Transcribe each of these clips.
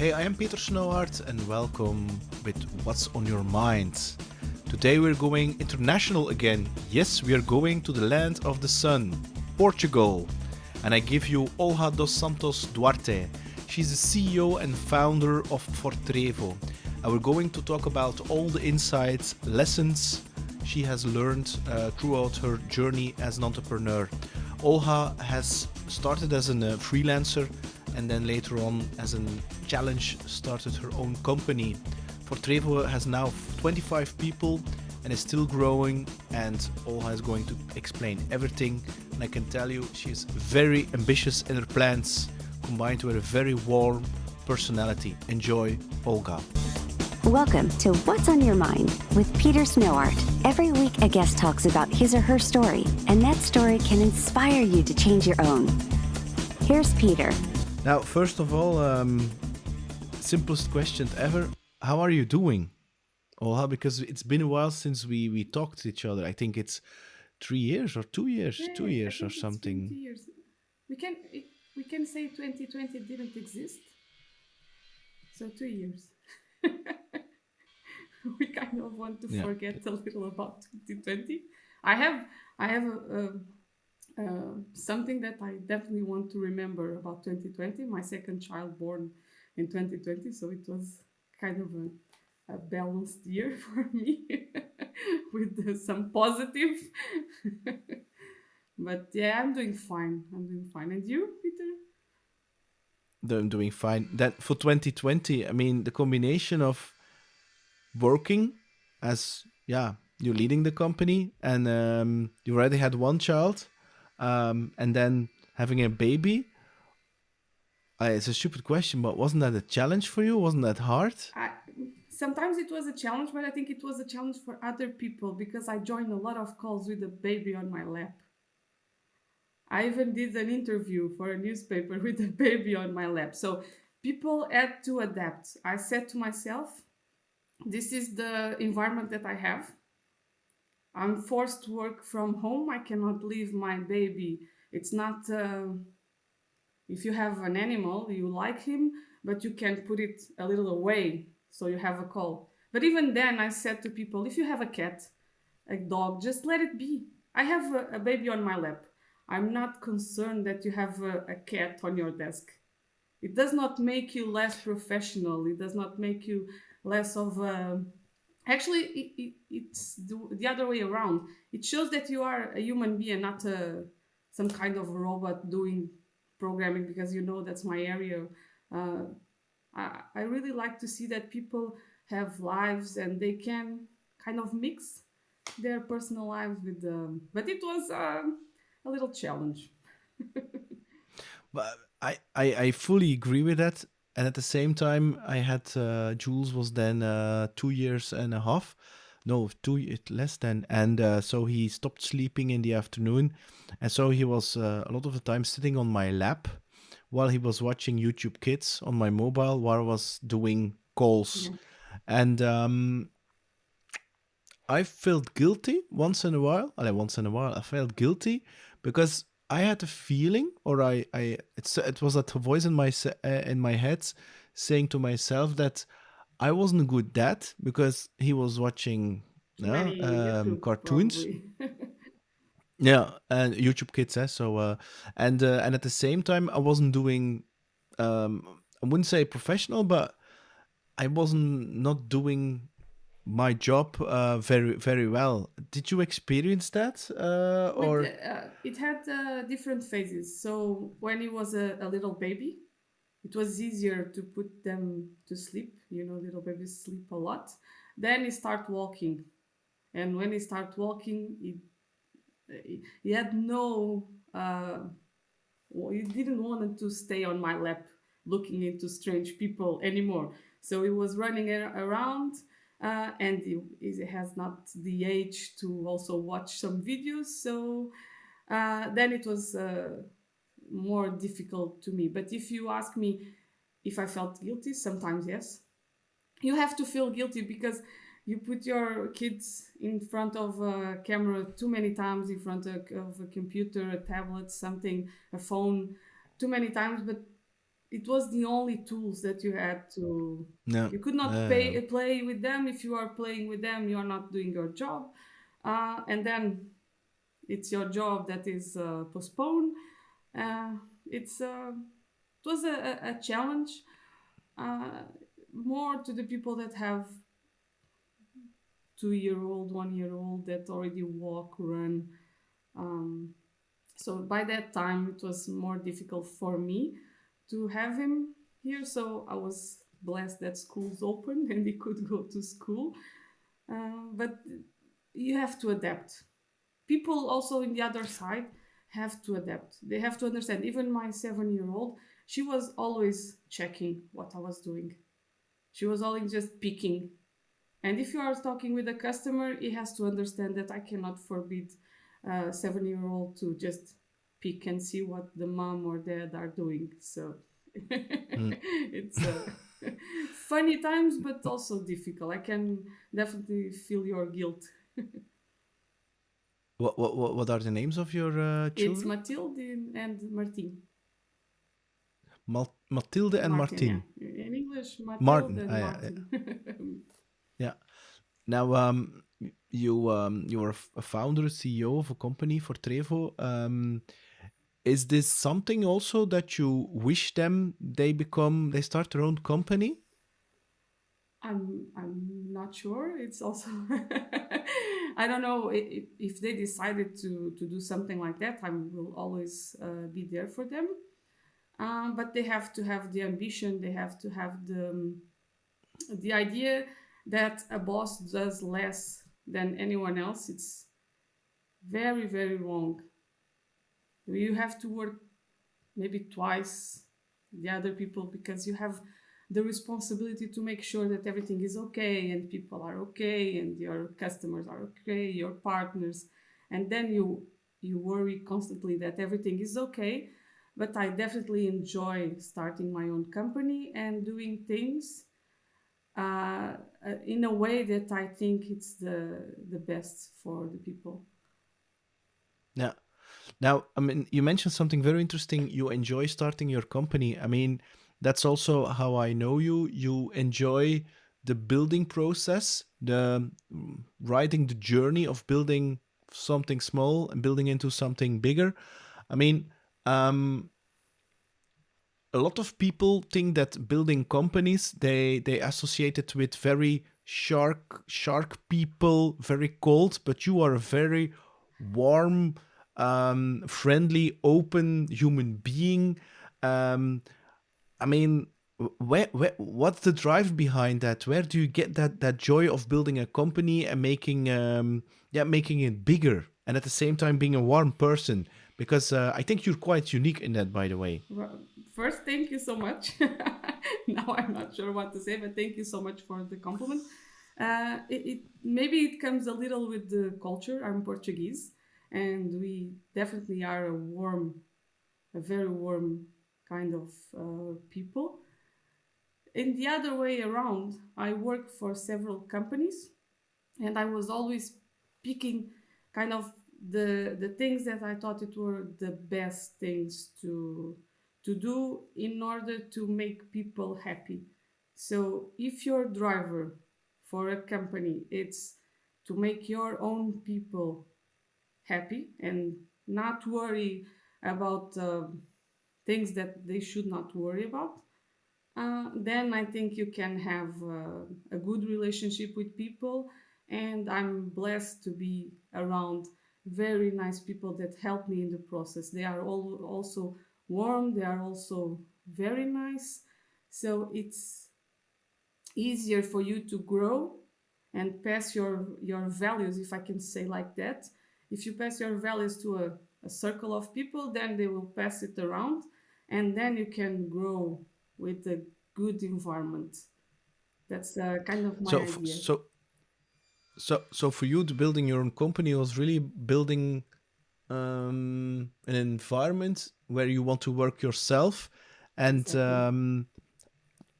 Hey, I am Peter Snowhart and welcome with What's on Your Mind. Today we're going international again. Yes, we are going to the land of the sun, Portugal. And I give you Olga dos Santos Duarte. She's the CEO and founder of ForTrevo. And we're going to talk about all the insights, lessons she has learned throughout her journey as an entrepreneur. Olga has started as a freelancer and then later on as a challenge started her own company. ForTrevo has now 25 people and is still growing, and Olga is going to explain everything. And I can tell you she is very ambitious in her plans, combined with a very warm personality. Enjoy, Olga. Welcome to What's on Your Mind with Peter Snowhart. Every week a guest talks about his or her story, and that story can inspire you to change your own. Here's Peter. Now, first of all, simplest question ever. How are you doing, Olga? Because it's been a while since we talked to each other. I think it's 3 years or 2 years, Yeah, 2 years I or think something. It's been 2 years. We can say 2020 didn't exist. So 2 years. We kind of want to forget a little about 2020. I have something that I definitely want to remember about 2020. My second child born in 2020, so it was kind of a balanced year for me with some positive. But yeah, I'm doing fine. And you, Peter? I'm doing fine. That for 2020, I mean, the combination of working as you're leading the company, and you already had one child, and then having a baby. It's a stupid question, but wasn't that a challenge for you? Wasn't that hard? Sometimes it was a challenge, but I think it was a challenge for other people because I joined a lot of calls with a baby on my lap. I even did an interview for a newspaper with a baby on my lap. So people had to adapt. I said to myself, this is the environment that I have. I'm forced to work from home. I cannot leave my baby. It's not, if you have an animal, you like him, but you can put it a little away so you have a call. But even then, I said to people, if you have a cat, a dog, just let it be. I have a baby on my lap. I'm not concerned that you have a cat on your desk. It does not make you less professional. It does not make you less of a... Actually, it's the other way around. It shows that you are a human being, not some kind of robot doing programming, because you know that's my area. I really like to see that people have lives and they can kind of mix their personal lives with them. But it was a little challenge. But I fully agree with that. And at the same time, I had Jules was then 2 years and a half. No, less than. And so he stopped sleeping in the afternoon. And so he was a lot of the time sitting on my lap while he was watching YouTube Kids on my mobile while I was doing calls. Yeah. And I felt guilty once in a while. I felt guilty because I had a feeling, or it was that voice in my head saying to myself that I wasn't a good dad because he was watching Many YouTube, cartoons. probably. Yeah, and YouTube Kids, so and at the same time I wasn't doing I wouldn't say professional, but I wasn't not doing my job very very well. Did you experience that or It had different phases. So when he was a little baby, it was easier to put them to sleep. You know, little babies sleep a lot. Then he start walking, and when he start walking, he had no. He didn't want to stay on my lap looking into strange people anymore. So he was running around, and he has not the age to also watch some videos. So then it was more difficult to me. But if you ask me if I felt guilty, sometimes yes. You have to feel guilty because you put your kids in front of a camera too many times, in front of a computer, a tablet, something, a phone, too many times. But it was the only tools that you had to. Yeah. You could not Yeah. play with them. If you are playing with them, you are not doing your job, and then it's your job that is postponed. Uh, it was a challenge, uh, more to the people that have 2 year old, 1 year old that already walk, run. Um, so by that time, it was more difficult for me to have him here. So I was blessed that schools opened and he could go to school. But you have to adapt. People also in the other side have to adapt. They have to understand. Even my 7 year old, she was always checking what I was doing. She was always just picking. And if you are talking with a customer, he has to understand that I cannot forbid a 7 year old to just pick and see what the mom or dad are doing. So Mm. it's funny times, but also difficult. I can definitely feel your guilt. What are the names of your It's children? Matilde and Martin. Mathilde and Martin, yeah. Martin. In English, Matilde Martin. and Martin. Yeah. Now, you are a founder, CEO of a company for Trevo. Is this something also that you wish them they start their own company? I'm not sure. It's also I don't know if they decided to do something like that. I will always be there for them. But they have to have the ambition. They have to have the idea that a boss does less than anyone else. It's very very wrong. You have to work maybe twice the other people because you have the responsibility to make sure that everything is okay and people are okay and your customers are okay, your partners, and then you worry constantly that everything is okay. But I definitely enjoy starting my own company and doing things in a way that I think it's the best for the people. Yeah. Now, I mean, you mentioned something very interesting. You enjoy starting your company. I mean, that's also how I know you. You enjoy the building process, the riding the journey of building something small and building into something bigger. I mean, um, a lot of people think that building companies they associate it with very shark people, very cold, but you are a very warm, friendly, open human being. um I mean, what's the drive behind that? Where do you get that joy of building a company and making it bigger, and at the same time being a warm person? Because I think you're quite unique in that, by the way. Well, first, thank you so much. Now I'm not sure what to say, but thank you so much for the compliment. Maybe it comes a little with the culture. I'm Portuguese, and we definitely are a very warm kind of people. In the other way around, I worked for several companies, and I was always picking kind of the things that I thought it were the best things to do in order to make people happy. So if your driver for a company, it's to make your own people happy and not worry about things that they should not worry about, then I think you can have a good relationship with people. And I'm blessed to be around very nice people that help me in the process. They are all also warm, they are also very nice. So it's easier for you to grow and pass your values, if I can say like that. If you pass your values to a circle of people, then they will pass it around, and then you can grow with a good environment. That's kind of my So idea. so for you, the building your own company was really building an environment where you want to work yourself, and Exactly.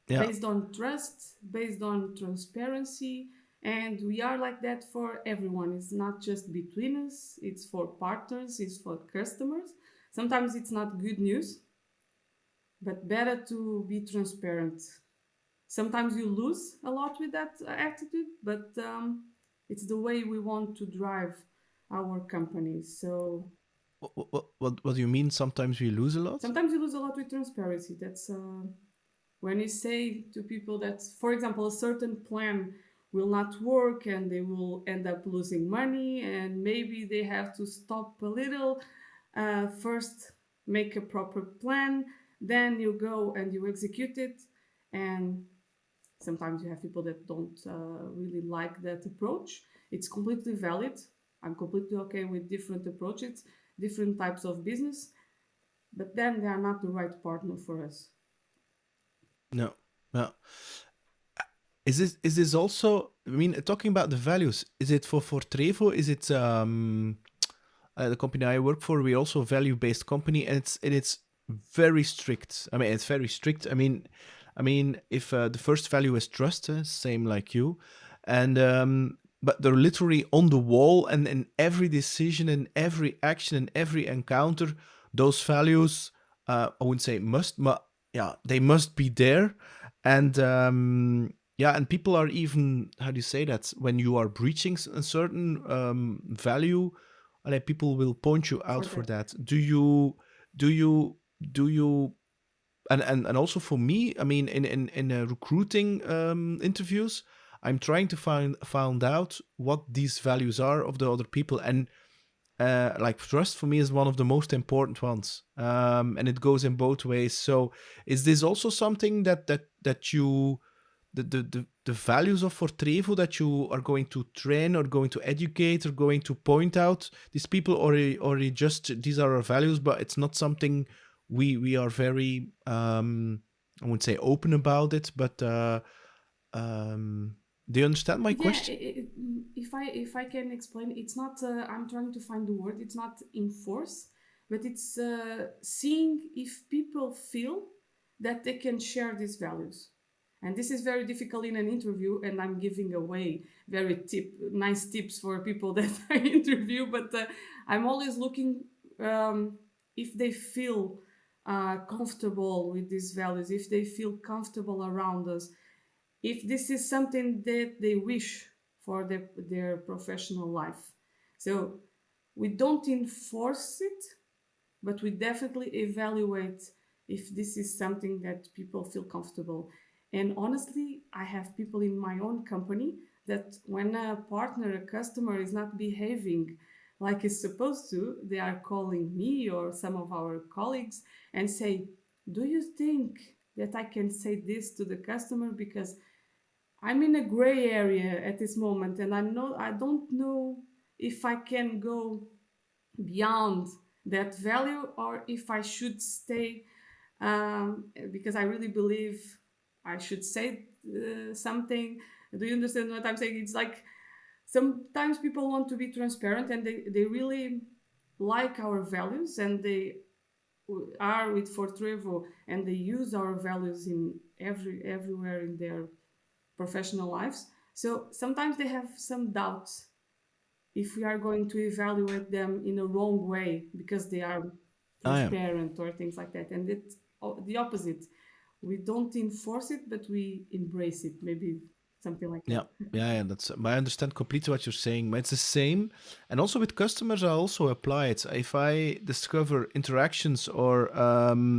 yeah. Based on trust, based on transparency, and we are like that for everyone. It's not just between us, it's for partners, it's for customers. Sometimes it's not good news, but better to be transparent. Sometimes you lose a lot with that attitude, but it's the way we want to drive our company. So What do you mean? Sometimes we lose a lot. sometimes you lose a lot with transparency. That's when you say to people that, for example, a certain plan will not work and they will end up losing money, and maybe they have to stop a little, first make a proper plan, then you go and you execute it. And sometimes you have people that don't really like that approach. It's completely valid. I'm completely okay with different approaches, different types of business, but then they are not the right partner for us. No, no. Is this also? I mean, talking about the values, is it for ForTrevo? Is it the company I work for? We're also a value-based company, and it's very strict. I mean, it's very strict. I mean, if the first value is trust, same like you, and but they're literally on the wall, and in every decision, and every action, and every encounter, those values, I wouldn't say must, but yeah, they must be there, and yeah, and people are even, how do you say that, when you are breaching a certain value, like people will point you out for For that. that. Do you and also for me, I mean, in recruiting interviews, I'm trying to find out what these values are of the other people, and like trust for me is one of the most important ones, and it goes in both ways. So is this also something that you, the values of ForTrevo, that you are going to train or going to educate or going to point out these people, or you just, these are our values, but it's not something we are very, I wouldn't say open about it, but do you understand my Yeah, question? if I can explain, it's not. I'm trying to find the word. It's not enforce, but it's seeing if people feel that they can share these values. And this is very difficult in an interview, and I'm giving away very nice tips for people that I interview. But I'm always looking if they feel comfortable with these values, if they feel comfortable around us, if this is something that they wish for their professional life. So we don't enforce it, but we definitely evaluate if this is something that people feel comfortable. And honestly, I have people in my own company that when a partner, a customer is not behaving like it's supposed to, they are calling me or some of our colleagues and say, do you think that I can say this to the customer? Because I'm in a gray area at this moment, and I don't know if I can go beyond that value or if I should stay, because I really believe I should say something. Do you understand what I'm saying? It's like sometimes people want to be transparent, and they really like our values, and they are with ForTrevo, and they use our values in everywhere in their professional lives. So sometimes they have some doubts if we are going to evaluate them in a wrong way because they are I am. transparent or things like that. And it's the opposite. We don't enforce it, but we embrace it. Maybe something like Yeah, that. yeah, that's. I understand completely what you're saying, but it's the same. And also with customers, I also apply it. If I discover interactions or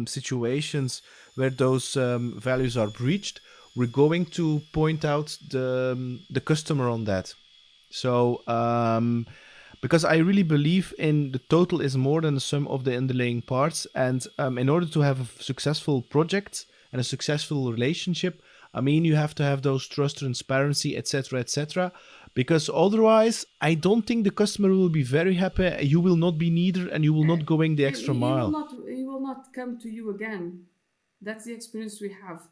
situations where those values are breached, we're going to point out the customer on that. So because I really believe in the total is more than the sum of the underlying parts, and in order to have a successful project and a successful relationship, I mean, you have to have those trust, transparency, etc., etc. Because otherwise, I don't think the customer will be very happy. You will not be neither, and you will not going the extra He will mile. not. He will not come to you again. That's the experience we have.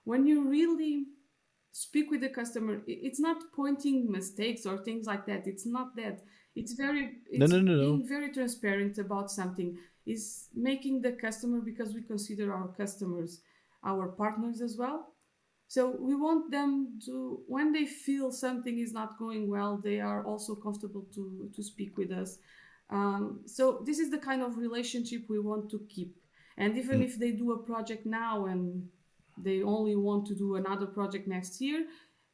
When you really speak with the customer, it's not pointing mistakes or things like that. It's not that. No, It's no, no, no. being very transparent about something. Is making the customer, because we consider our customers our partners as well. So we want them to, when they feel something is not going well, they are also comfortable to speak with us. So this is the kind of relationship we want to keep. And even if they do a project now and they only want to do another project next year,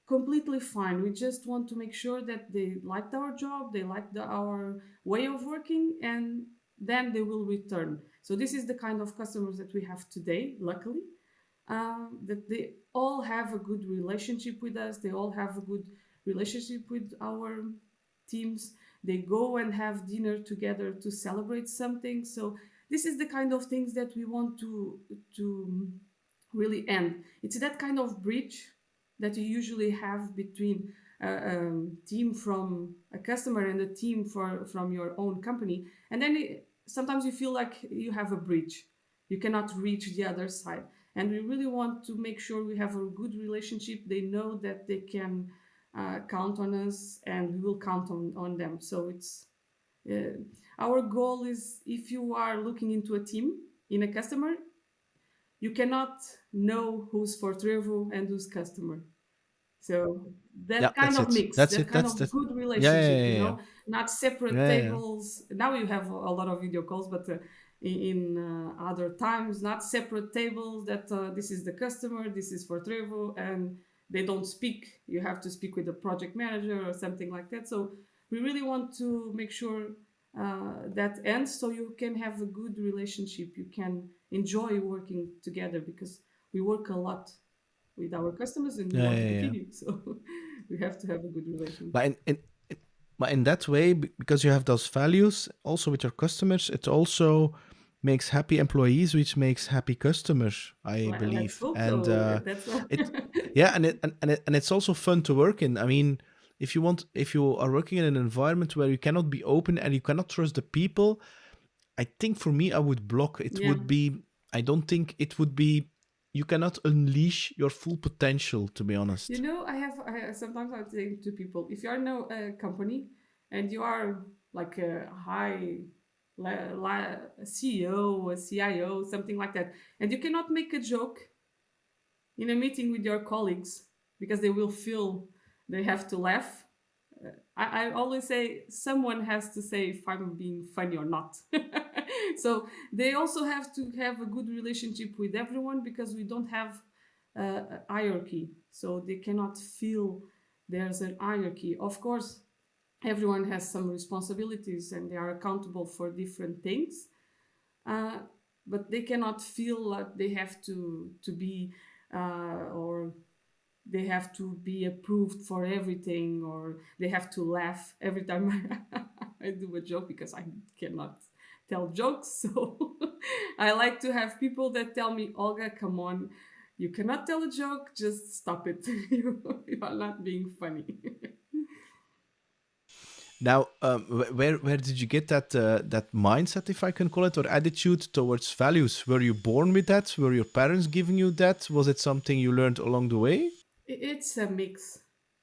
completely fine. We just want to make sure that they liked our job, they liked our way of working, and then they will return. So this is the kind of customers that we have today, luckily, that they all have a good relationship with us. They all have a good relationship with our teams. They go and have dinner together to celebrate something. So this is the kind of things that we want to really end. It's that kind of bridge that you usually have between a team from a customer and a team from your own company, and then sometimes you feel like you have a bridge, you cannot reach the other side, and we really want to make sure we have a good relationship. They know that they can count on us, and we will count on them. So it's our goal is, if you are looking into a team in a customer, you cannot know who's ForTrevo and who's customer. So Yeah, that kind that's of it. mix, That's that it. kind That's of that. good Yeah, yeah, relationship, yeah, yeah. not separate Yeah, yeah. tables. Now you have a lot of video calls, but in other times, not separate tables. That this is the customer, this is ForTrevo, and they don't speak. You have to speak with the project manager or something like that. So we really want to make sure that ends, so you can have a good relationship. You can enjoy working together, because we work a lot with our customers and we Yeah, want to yeah, yeah. continue. So we have to have a good relation. But but in that way, because you have those values also with your customers, it also makes happy employees, which makes happy customers, I Let's believe. hope And so. That's it, yeah, and it's also fun to work in. I mean, if you are working in an environment where you cannot be open and you cannot trust the people, I think for me, I would block. It yeah. would be, I don't think it would be, you cannot unleash your full potential, to be honest. Sometimes I think to people, if you are in a company and you are like a high CEO, a CIO, something like that, and you cannot make a joke in a meeting with your colleagues because they will feel they have to laugh. I always say someone has to say if I'm being funny or not. So they also have to have a good relationship with everyone, because we don't have a hierarchy. So they cannot feel there's an hierarchy. Of course, everyone has some responsibilities and they are accountable for different things. Uh, but they cannot feel like they have to be or they have to be approved for everything, or they have to laugh every time I do a joke, because I cannot tell jokes. So I like to have people that tell me, Olga, come on, you cannot tell a joke, just stop it. You are not being funny. Now, where did you get that mindset, if I can call it, or attitude towards values? Were you born with that? Were your parents giving you that? Was it something you learned along the way? It's a mix.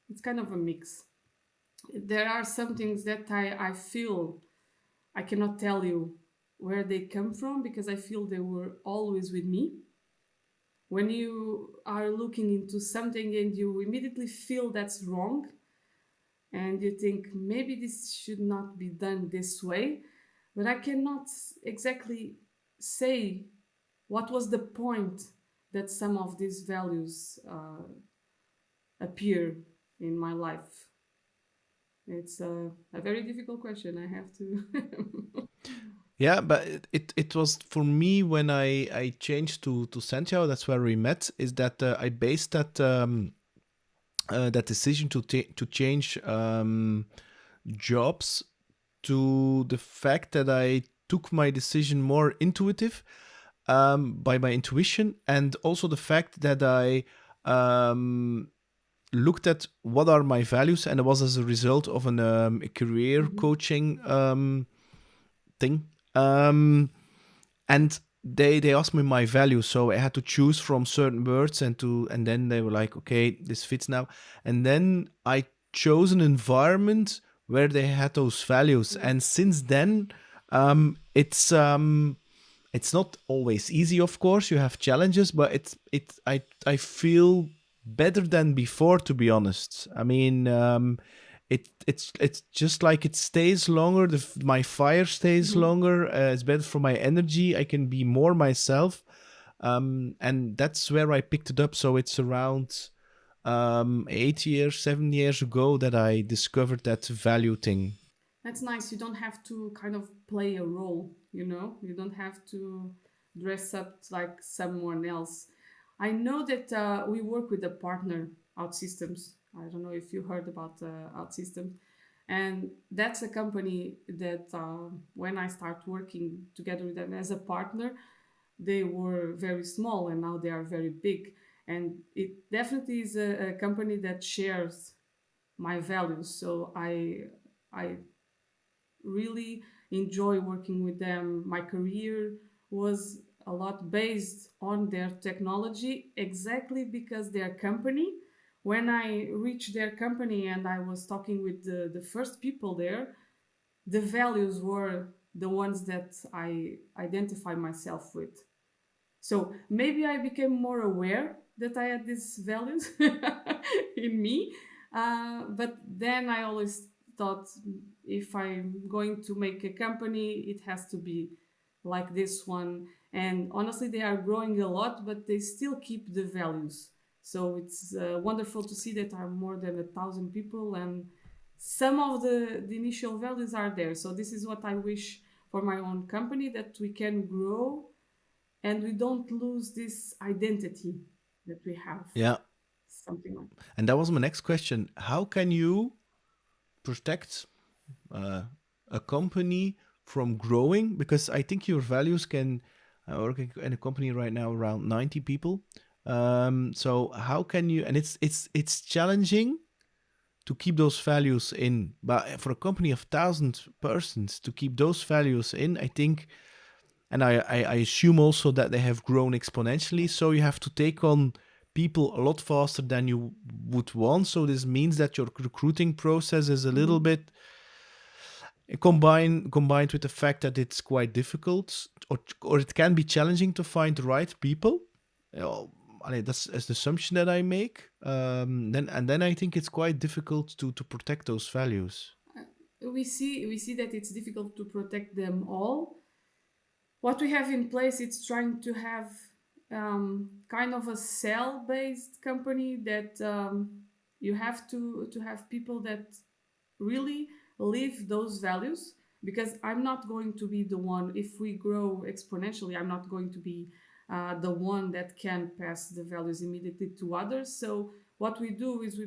It's kind of a mix. There are some things that I feel I cannot tell you where they come from, because I feel they were always with me. When you are looking into something and you immediately feel that's wrong, and you think maybe this should not be done this way, but I cannot exactly say what was the point that some of these values appear in my life. It's a very difficult question. I have to. Yeah, but it was for me when I changed to Santiago. That's where we met. Is that I based that decision to change jobs to the fact that I took my decision more intuitive, by my intuition, and also the fact that I looked at what are my values, and it was as a result of a career Mhm. coaching thing. And they asked me my values, so I had to choose from certain words, and then they were like, okay, this fits now. And then I chose an environment where they had those values, Yeah. and since then, it's not always easy, of course. You have challenges, but I feel better than before, to be honest. I mean, it's just like it stays longer. My fire stays Mhm. longer. It's better for my energy. I can be more myself, and that's where I picked it up. So it's around 8 years, 7 years ago that I discovered that value thing. That's nice. You don't have to kind of play a role, you know? You don't have to dress up like someone else. I know that we work with a partner, OutSystems. I don't know if you heard about OutSystems. And that's a company that when I start working together with them as a partner, they were very small and now they are very big. And it definitely is a company that shares my values. So I really enjoy working with them. My career was a lot based on their technology exactly because their company, when I reached their company and I was talking with the first people there, the values were the ones that I identify myself with. So maybe I became more aware that I had these values in me. But then I always thought if I'm going to make a company, it has to be like this one. And honestly, they are growing a lot, but they still keep the values. So it's wonderful to see that are more than 1,000 people, and some of the initial values are there. So this is what I wish for my own company, that we can grow and we don't lose this identity that we have, Yeah, something like that. and that was my next question. How can you protect uh, a company from growing? Because I think your values can working in a company right now around 90 people. So how can you? And it's challenging to keep those values in, but for a company of 1,000 persons to keep those values in, I think. And I assume also that they have grown exponentially. So you have to take on people a lot faster than you would want. So this means that your recruiting process is a little Mhm. bit combined with the fact that it's quite difficult, or it can be challenging to find the right people. That's an assumption that I make. Then I think it's quite difficult to protect those values. We see that it's difficult to protect them all. What we have in place, it's trying to have kind of a cell based company that you have to have people that really live those values, because I'm not going to be the one, if we grow exponentially, I'm not going to be the one that can pass the values immediately to others. So what we do is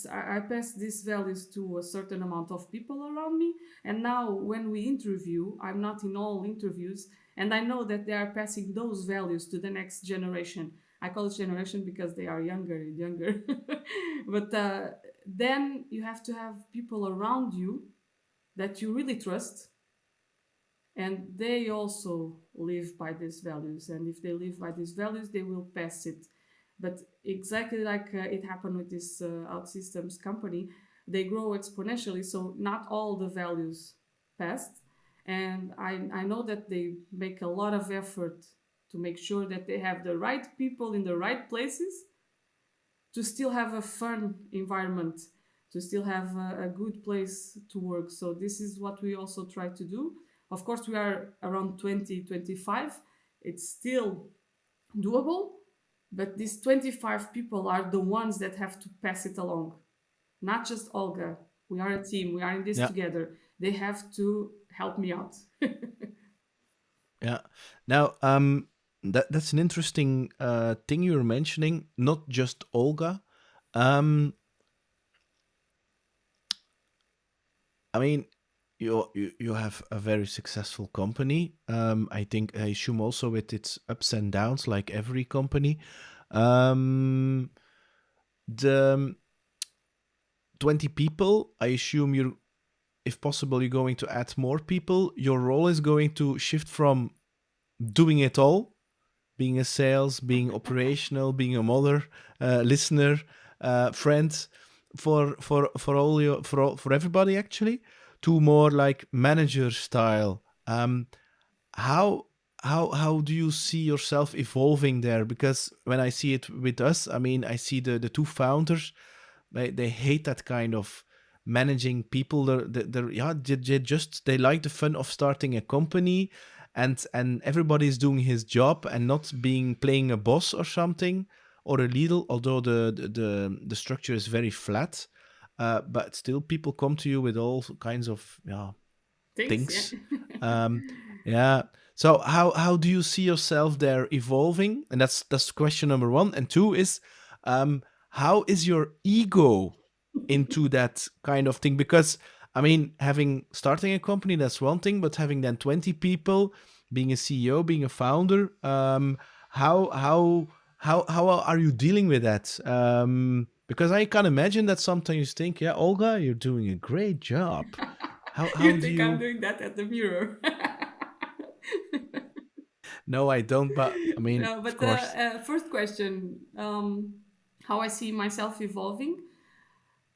I pass these values to a certain amount of people around me, and now when we interview, I'm not in all interviews, and I know that they are passing those values to the next generation. I call it generation because they are younger and younger. But then you have to have people around you that you really trust, and they also live by these values. And if they live by these values, they will pass it. But exactly like it happened with this OutSystems company, they grow exponentially, so not all the values passed. And I know that they make a lot of effort to make sure that they have the right people in the right places, to still have a fun environment, to still have a good place to work. So this is what we also try to do. Of course, we are around 2025. It's still doable, but these 25 people are the ones that have to pass it along. Not just Olga. We are a team. We are in this Yeah, together. They have to help me out. yeah. Now, that's an interesting thing you're mentioning. Not just Olga. Um, I mean, you have a very successful company. I assume also with its ups and downs, like every company. Um, the 20 people, I assume if possible, you're going to add more people. Your role is going to shift from doing it all, being a sales, being operational, being a mother, listener, friend, for everybody actually, to more like manager style. How how do you see yourself evolving there? Because when I see it with us, I mean, I see the two founders. They hate that kind of managing people. They like the fun of starting a company, and everybody's doing his job and not being playing a boss or something or a leader. Although the structure is very flat, but still people come to you with all kinds of Thanks. Yeah. things. Um, yeah. So how do you see yourself there evolving? And that's question number one. And two is, how is your ego into that kind of thing? Because I mean, having starting a company, that's one thing, but having then 20 people, being a CEO, being a founder, how how how are you dealing with that? Because I can imagine that sometimes you think, yeah, Olga, you're doing a great job. How You do think I'm you? doing that at the mirror? No, I don't. But I mean, No, of but course, first question, how I see myself evolving.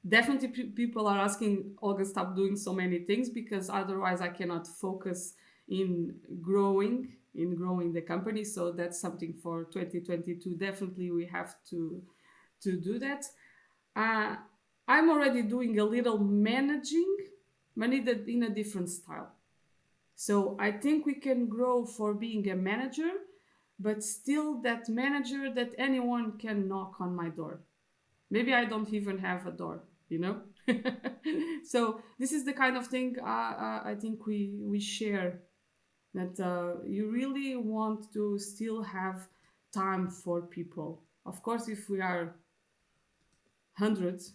Definitely, people are asking Olga stop doing so many things because otherwise I cannot focus in growing the company. So that's something for 2022. Definitely, we have to do that. Uh, I'm already doing a little managing, but in a different style. So I think we can grow for being a manager, but still that manager that anyone can knock on my door. Maybe I don't even have a door, you know? So this is the kind of thing I think we share, that you really want to still have time for people. Of course, if we are hundreds,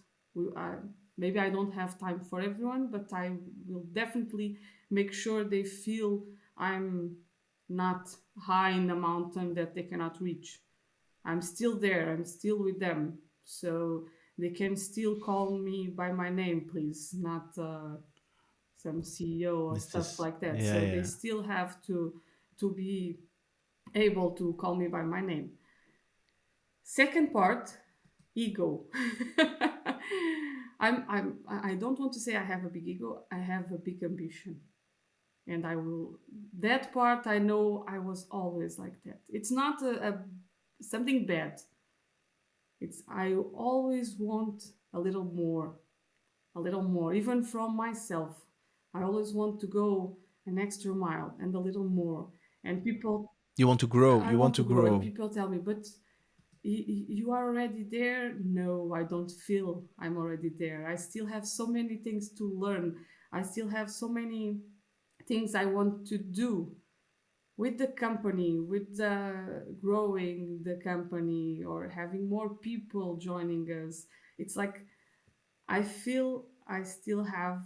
maybe I don't have time for everyone, but I will definitely make sure they feel I'm not high in the mountain that they cannot reach. I'm still there. I'm still with them. So they can still call me by my name, please, not some CEO or this stuff is like that. yeah, So they yeah. still have to be able to call me by my name. Second part, ego. I don't want to say I have a big ego. I have a big ambition. And I will, that part, I know I was always like that. It's not a something bad. It's, I always want a little more, even from myself. I always want to go an extra mile and a little more. And people, You want to grow. I You want want to to grow. And grow. people tell me, but you are already there. No, I don't feel I'm already there. I still have so many things to learn. I still have so many things I want to do with the company, with growing the company or having more people joining us. It's like I feel I still have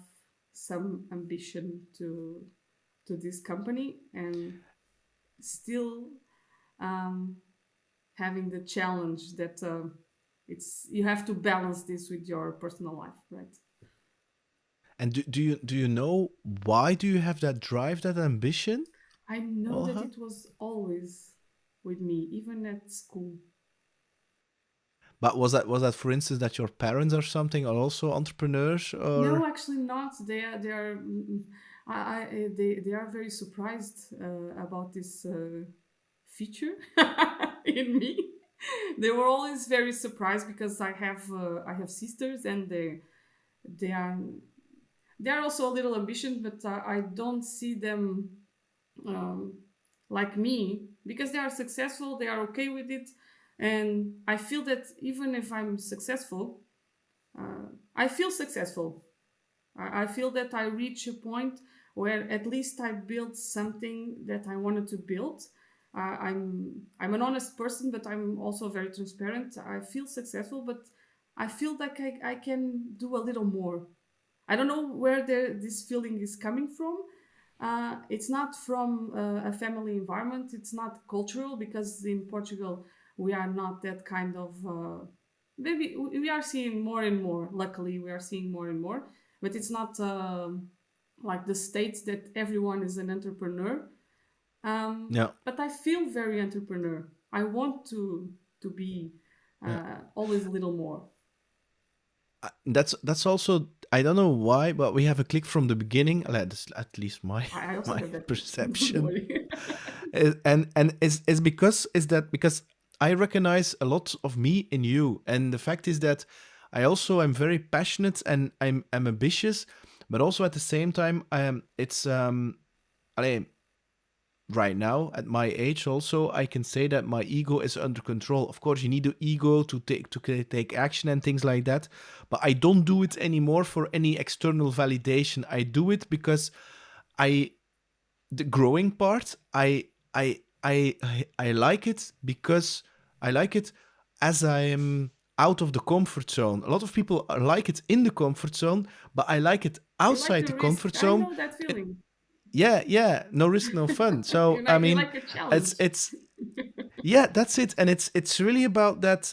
some ambition to this company, and still um, having the challenge that it's, you have to balance this with your personal life, right? And do you know why do you have that drive, that ambition? I know that Olga? it was always with me, even at school. But was that for instance that your parents or something are also entrepreneurs No, or? actually not. They are they are very surprised about this feature in me. They were always very surprised because I have sisters, and they are they are also a little ambitious, but I don't see them um, like me, because they are successful. They are okay with it, and I feel that even if I'm successful, I feel successful. I feel that I reach a point where at least I built something that I wanted to build. I'm an honest person, but I'm also very transparent. I feel successful, but I feel like I can do a little more. I don't know where this feeling is coming from. It's not from a family environment. It's not cultural, because in Portugal we are not that kind of. Maybe we are seeing more and more. Luckily, we are seeing more and more, but it's not like the states that everyone is an entrepreneur. Yeah, But I feel very entrepreneur. I want to be yeah. always a little more. That's also, I don't know why, but we have a click from the beginning. That's at least my I also my have that too. Don't perception. worry. And is because is that because I recognize a lot of me in you, and the fact is that I also am very passionate and I'm ambitious, but also at the same time, it's allee, right now at my age also I can say that my ego is under control. Of course, you need the ego to take action and things like that, but I don't do it anymore for any external validation. I do it because I the growing part, I like it because I like it as I am out of the comfort zone. A lot of people like it in the comfort zone, but I like it You like outside the the risk. comfort I zone. know that feeling. Yeah, no risk, no fun. So I You mean, like a challenge. it's yeah, that's it, and it's really about that.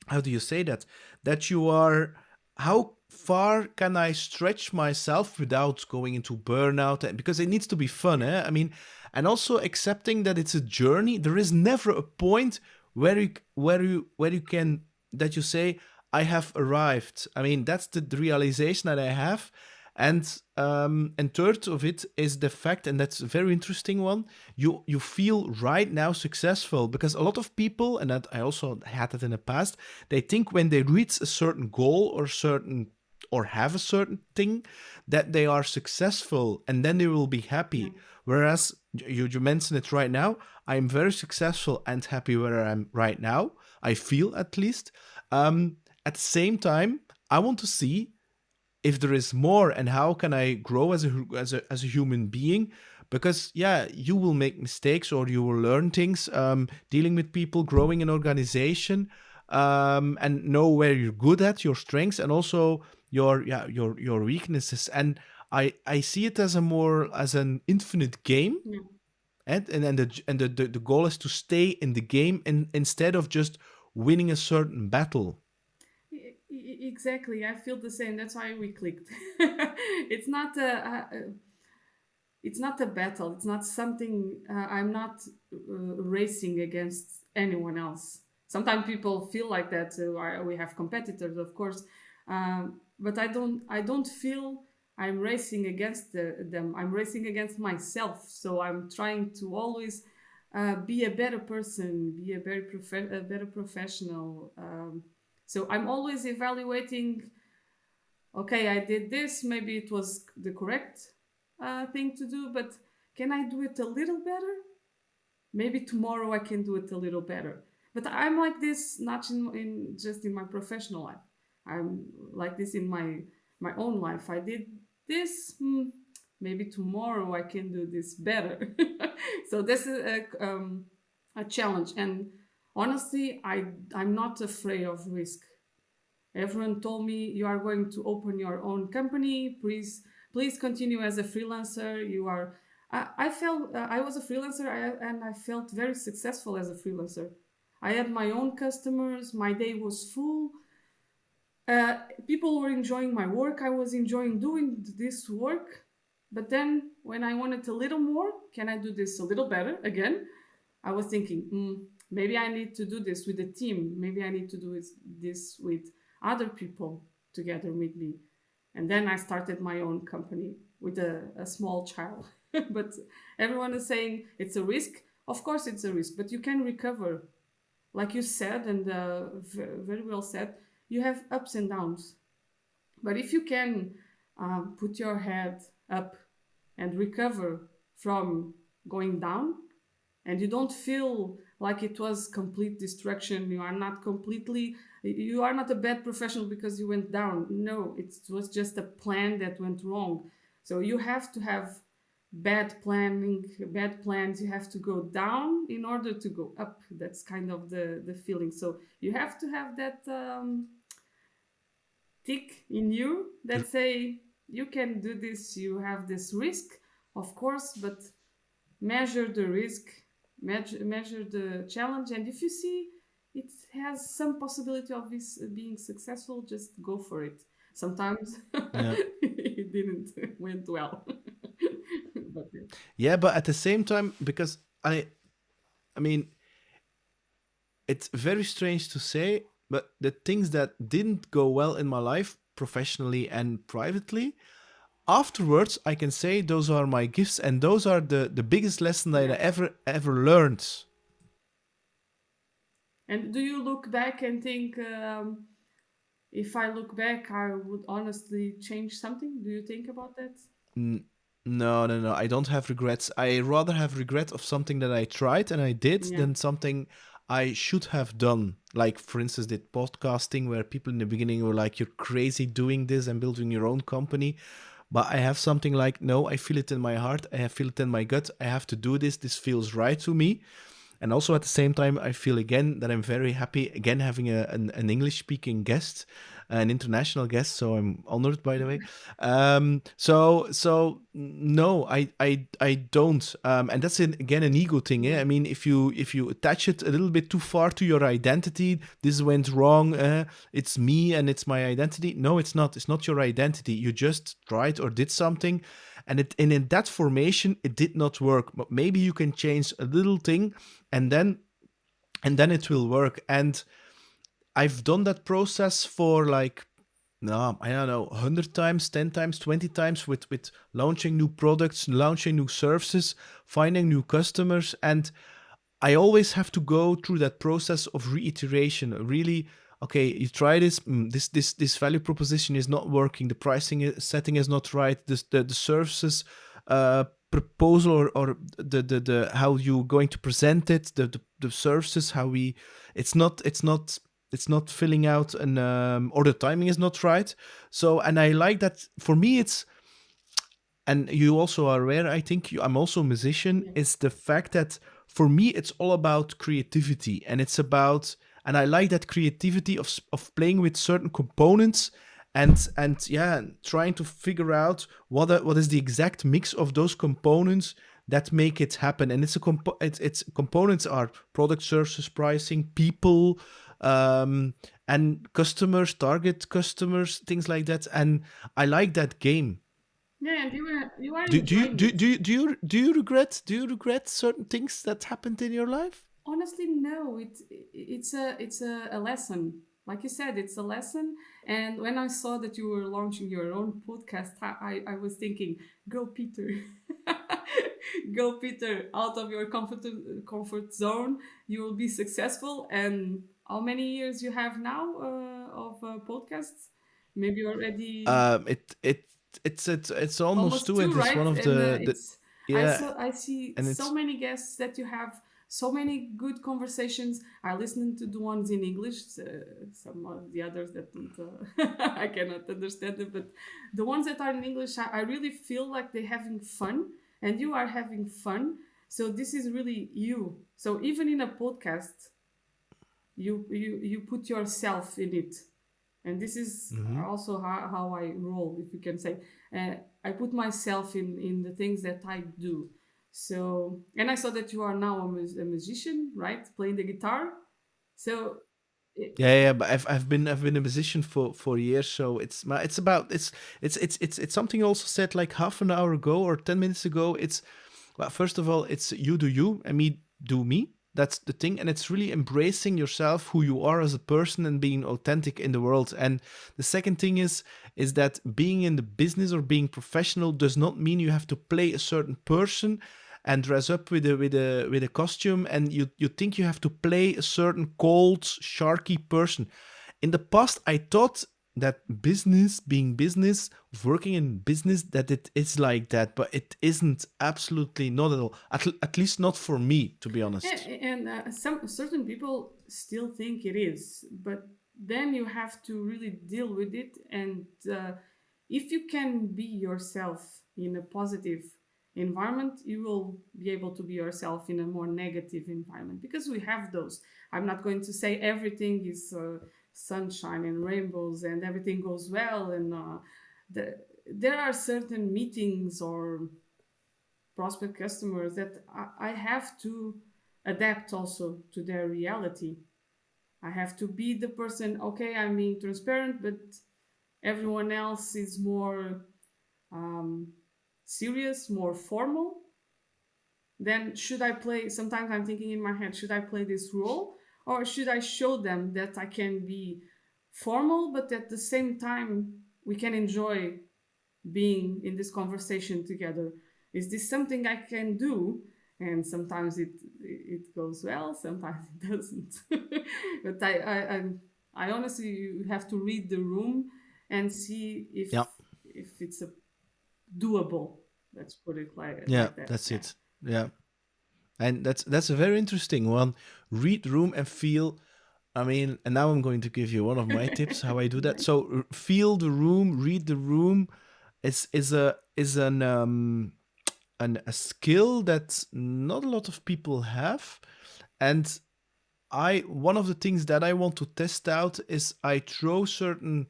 How do you say that? That you are. How far can I stretch myself without going into burnout? Because it needs to be fun, eh? I mean, and also accepting that it's a journey. There is never a point where you can that you say I have arrived. I mean, that's the realization that I have. And third of it is the fact, and that's a very interesting one. You feel right now successful because a lot of people, and that I also had that in the past, they think when they reach a certain goal or have a certain thing that they are successful and then they will be Yeah. happy. Whereas you mentioned it right now, I'm very successful and happy where I am right now. I feel at least. At the same time, I want to see if there is more and how can I grow as a human being, because yeah, you will make mistakes or you will learn things, dealing with people, growing an organization, and know where you're good at, your strengths, and also your weaknesses. And I see it as an infinite game, Yeah. and the goal is to stay in the game instead of just winning a certain battle. Exactly. I feel the same. That's why we clicked. It's not a battle. It's not something. I'm not racing against anyone else. Sometimes people feel like that. We have competitors, of course, but I don't. I don't feel I'm racing against them. I'm racing against myself. So I'm trying to always be a better person, be a better professional. So I'm always evaluating. Okay, I did this. Maybe it was the correct thing to do, but can I do it a little better? Maybe tomorrow I can do it a little better. But I'm like this not in just in my professional life. I'm like this in my own life. I did this. Maybe tomorrow I can do this better. So this is a challenge. And honestly, I'm not afraid of risk. Everyone told me you are going to open your own company. Please continue as a freelancer. You are. I felt I was a freelancer and I felt very successful as a freelancer. I had my own customers. My day was full. People were enjoying my work. I was enjoying doing this work. But then when I wanted a little more, can I do this a little better again? I was thinking, maybe I need to do this with a team. Maybe I need to do this with other people together with me. And then I started my own company with a small child. But everyone is saying it's a risk. Of course, it's a risk, but you can recover. Like you said, and very well said, you have ups and downs. But if you can put your head up and recover from going down, and you don't feel like it was complete destruction, you are not a bad professional because you went down. No, it was just a plan that went wrong. So you have to have bad plans. You have to go down in order to go up. That's kind of the feeling. So you have to have that tick in you that say you can do this. You have this risk, of course, but measure the risk, measure the challenge, and if you see it has some possibility of this being successful, just go for it. Sometimes Yeah. it didn't went well. But yeah. Yeah, but at the same time, because I mean, it's very strange to say, but the things that didn't go well in my life, professionally and privately, afterwards, I can say those are my gifts, and those are the biggest lesson that I Yeah. ever learned. And do you look back and think, if I look back, I would honestly change something. Do you think about that? N- No, no, no. I don't have regrets. I rather have regret of something that I tried and I did Yeah. than something I should have done. Like, for instance, did podcasting where people in the beginning were like, "You're crazy doing this and building your own company." But I have something like, "No, I feel it in my heart. I feel it in my gut. I have to do this. This feels right to me." And also at the same time, I feel again that I'm very happy again having an English speaking guest, an international guest. So I'm honored, by the way. No, I don't. And that's again an ego thing. Yeah. I mean, if you attach it a little bit too far to your identity, this went wrong. It's me and it's my identity. No, it's not. It's not your identity. You just tried or did something, and in that formation it did not work. But maybe you can change a little thing, and then it will work. And I've done that process for like, no, I don't know, 100 times, 10 times, 20 times with launching new products, launching new services, finding new customers. And I always have to go through that process of reiteration. Really, okay, you try this, this value proposition is not working, the setting is not right, the services proposal, or the how you going to present it, the services, how we, it's not filling out, and or the timing is not right. So, and I like that. For me, it's, and you also are aware, I think I'm also a musician, Yeah. is the fact that for me it's all about creativity, and it's about, and I like that creativity of playing with certain components, and yeah, trying to figure out what is the exact mix of those components that make it happen. And it's components are product, services, pricing, people, and customers, target customers, things like that. And I like that game. Yeah, and you are Do you enjoying do, it. do, you- do you do you regret certain things that happened in your life? Honestly, no. It's a lesson. Like you said, it's a lesson. And when I saw that you were launching your own podcast, I was thinking, go Peter, go Peter, out of your comfort zone. You will be successful. And how many years you have now of podcasts? Maybe already It it's almost almost two, and two, it's right? one of And the it's yeah, I see and so it's many guests that you have, so many good conversations. I listen to the ones in English, some of the others that don't, I cannot understand them, but the ones that are in English, I really feel like they're having fun, and you are having fun. So this is really you. So even in a podcast, you put yourself in it, and this is mhm. also how I roll, if you can say. I put myself in the things that I do. So, and I saw that you are now a musician, right, playing the guitar. So it, Yeah, but I've been a musician for years, so it's about it's something you also said like half an hour ago or 10 minutes ago. It's, well, first of all, it's you do you and me do me. That's the thing, and it's really embracing yourself, who you are as a person, and being authentic in the world. And the second thing is that being in the business or being professional does not mean you have to play a certain person and dress up with a costume, and you think you have to play a certain cold, sharky person. In the past, I thought that business, being business, working in business, that it is like that, but it isn't. Absolutely not at all. At least not for me, to be honest. and some certain people still think it is, but then you have to really deal with it. And if you can be yourself in a positive environment, you will be able to be yourself in a more negative environment, because we have those. I'm not going to say everything is sunshine and rainbows and everything goes well, and the, there are certain meetings or prospect customers that I have to adapt also to their reality. I have to be the person, okay, I'm being transparent, but everyone else is more um, serious, more formal. Then should I play? Sometimes I'm thinking in my head, should I play this role, or should I show them that I can be formal, but at the same time we can enjoy being in this conversation together? Is this something I can do? And sometimes it goes well, sometimes it doesn't. But I honestly, you have to read the room and see Yeah. if it's a doable. Let's put it Yeah, like that. that's Yeah. it. Yeah. And that's a very interesting one. Read room and feel. I mean, and now I'm going to give you one of my tips how I do that. Nice. So feel the room, read the room. Is a skill that not a lot of people have, and I one of the things that I want to test out is I throw certain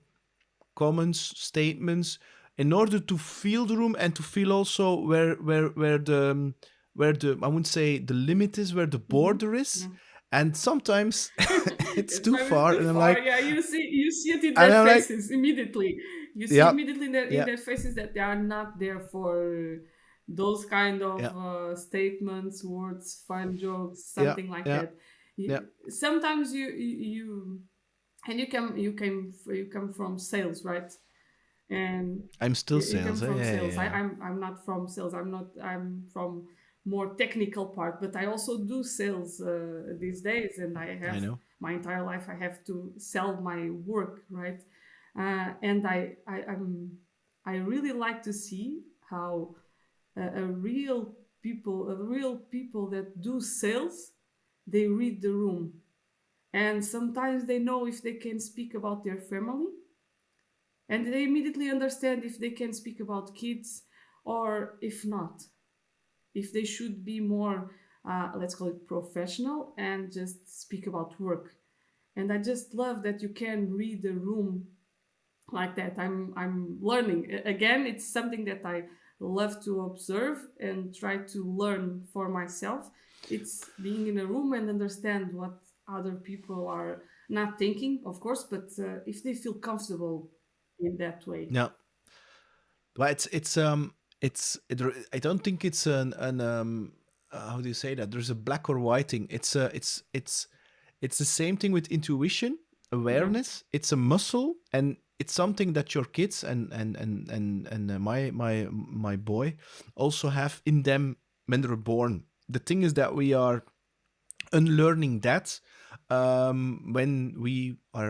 comments, statements, in order to feel the room and to feel also where the I wouldn't say the limit is, where the Mm-hmm. border is, Yeah. and sometimes it's It's too very far, too and I'm far. like, Yeah, you see it in and their I'm like, faces immediately. You see yeah, immediately in yeah, their faces that they are not there for those kind of yeah, statements, words, fun jokes, yeah, something like yeah, that. yeah. Sometimes you and you come from sales, right? And I'm still you come sales. Eh? from Yeah, yeah, sales. yeah. I'm not from sales. I'm from more technical part, but I also do sales these days, and I I have know. my entire life I have to sell my work, right? And I really like to see how a real people that do sales, they read the room, and sometimes they know if they can speak about their family, and they immediately understand if they can speak about kids or if not, if they should be more let's call it professional and just speak about work. And I just love that you can read the room like that. I'm learning. Again, it's something that I love to observe and try to learn for myself. It's being in a room and understand what other people are not thinking, of course, but if they feel comfortable in that way. Yeah, but I don't think it's an how do you say that? There's a black or white thing. It's the same thing with intuition, Yeah, awareness. It's a muscle, and it's something that your kids and my boy also have in them when they're born. The thing is that we are unlearning that when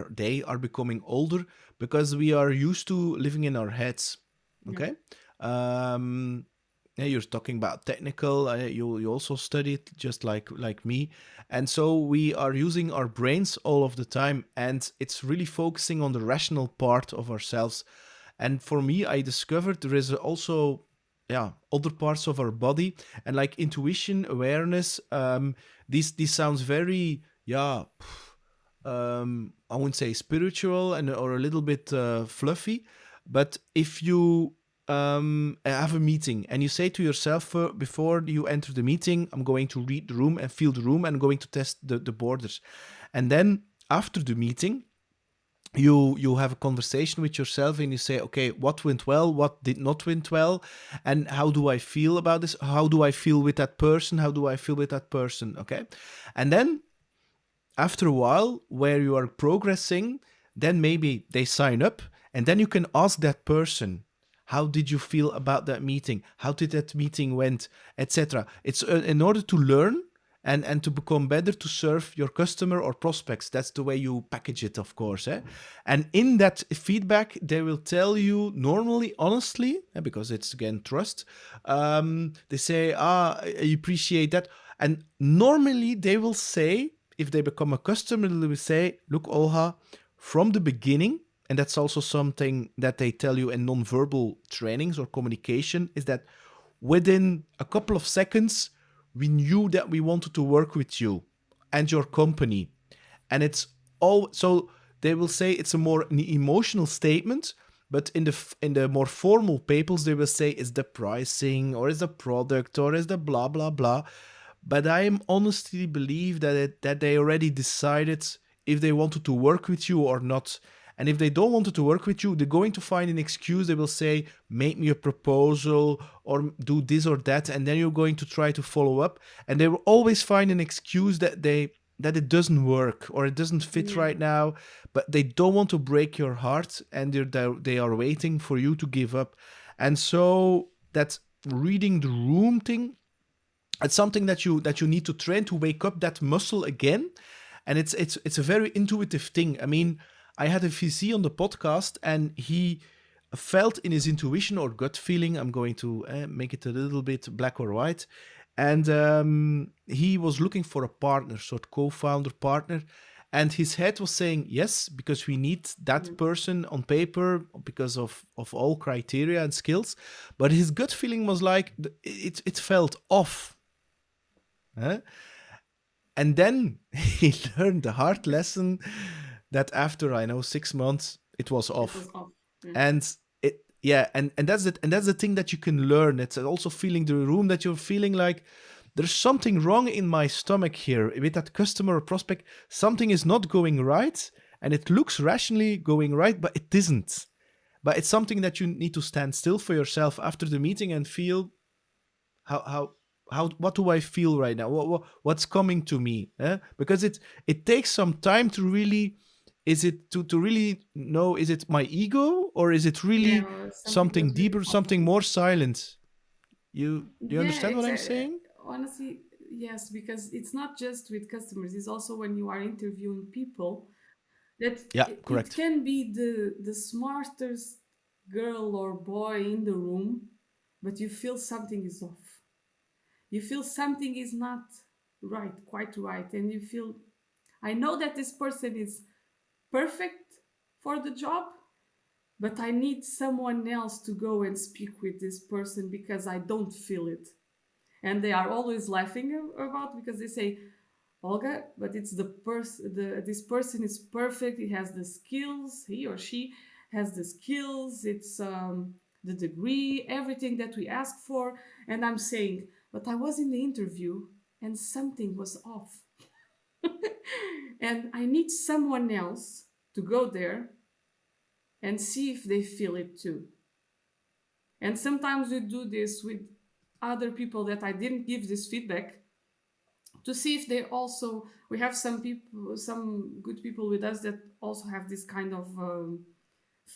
they are becoming older, because we are used to living in our heads. yeah, Okay. um yeah, you're talking about technical. You also studied just like me, and so we are using our brains all of the time, and it's really focusing on the rational part of ourselves. And for me, I discovered there is also, yeah, other parts of our body, and like intuition, awareness. These sounds very, yeah, I wouldn't say spiritual and or a little bit fluffy, but if you have a meeting and you say to yourself, before you enter the meeting, I'm going to read the room and feel the room and going to test the borders, and then after the meeting you have a conversation with yourself and you say, okay, what went well, what did not went well, and how do I feel about this, how do I feel with that person, how do I feel with that person. Okay. And then after a while, where you are progressing, then maybe they sign up, and then you can ask that person, how did you feel about that meeting, how did that meeting went, etc. It's in order to learn and to become better to serve your customer or prospects. That's the way you package it, of course. And in that feedback, they will tell you normally, honestly, because it's again trust. They say, I appreciate that. And normally they will say, if they become a customer, they will say, look, Olga, from the beginning, and that's also something that they tell you in non-verbal trainings or communication, is that within a couple of seconds, we knew that we wanted to work with you and your company. And it's all, so they will say it's a more an emotional statement, but in the more formal papers, they will say, is the pricing or is the product or is the blah blah blah. But I am honestly believe that they already decided if they wanted to work with you or not. And if they don't want to work with you, they're going to find an excuse. They will say, make me a proposal or do this or that. And then you're going to try to follow up. And they will always find an excuse that it doesn't work or it doesn't fit yeah, right now. But they don't want to break your heart, and they are waiting for you to give up. And so that reading the room thing, it's something that you need to train to wake up that muscle again. and it's a very intuitive thing. I mean, I had a VC on the podcast, and he felt in his intuition or gut feeling. I'm going to make it a little bit black or white. And he was looking for a partner, sort of co-founder partner. And his head was saying, yes, because we need that person on paper because of all criteria and skills. But his gut feeling was like, it felt off. Huh? And then he learned the hard lesson that after, 6 months, it was off. It was off. And and that's it. And that's the thing that you can learn. It's also feeling the room that you're feeling like there's something wrong in my stomach here with that customer or prospect. Something is not going right, and it looks rationally going right, but it isn't. But it's something that you need to stand still for yourself after the meeting and feel what do I feel right now? What's coming to me? Because it takes some time to really. Is it to really know, is it my ego, or is it really something deeper, something more silent? Do you understand what I'm saying? Honestly, yes, because it's not just with customers, it's also when you are interviewing people that correct. It can be the smartest girl or boy in the room, but you feel something is off. You feel something is not quite right. And you feel, I know that this person is perfect for the job, but I need someone else to go and speak with this person because I don't feel it. And they are always laughing about, because they say, Olga, but it's this person is perfect. He has the skills, he or she has the skills, it's the degree, everything that we ask for. And I'm saying, but I was in the interview and something was off. And I need someone else to go there and see if they feel it too. And sometimes we do this with other people that I didn't give this feedback, to see if they also, we have some good people with us that also have this kind of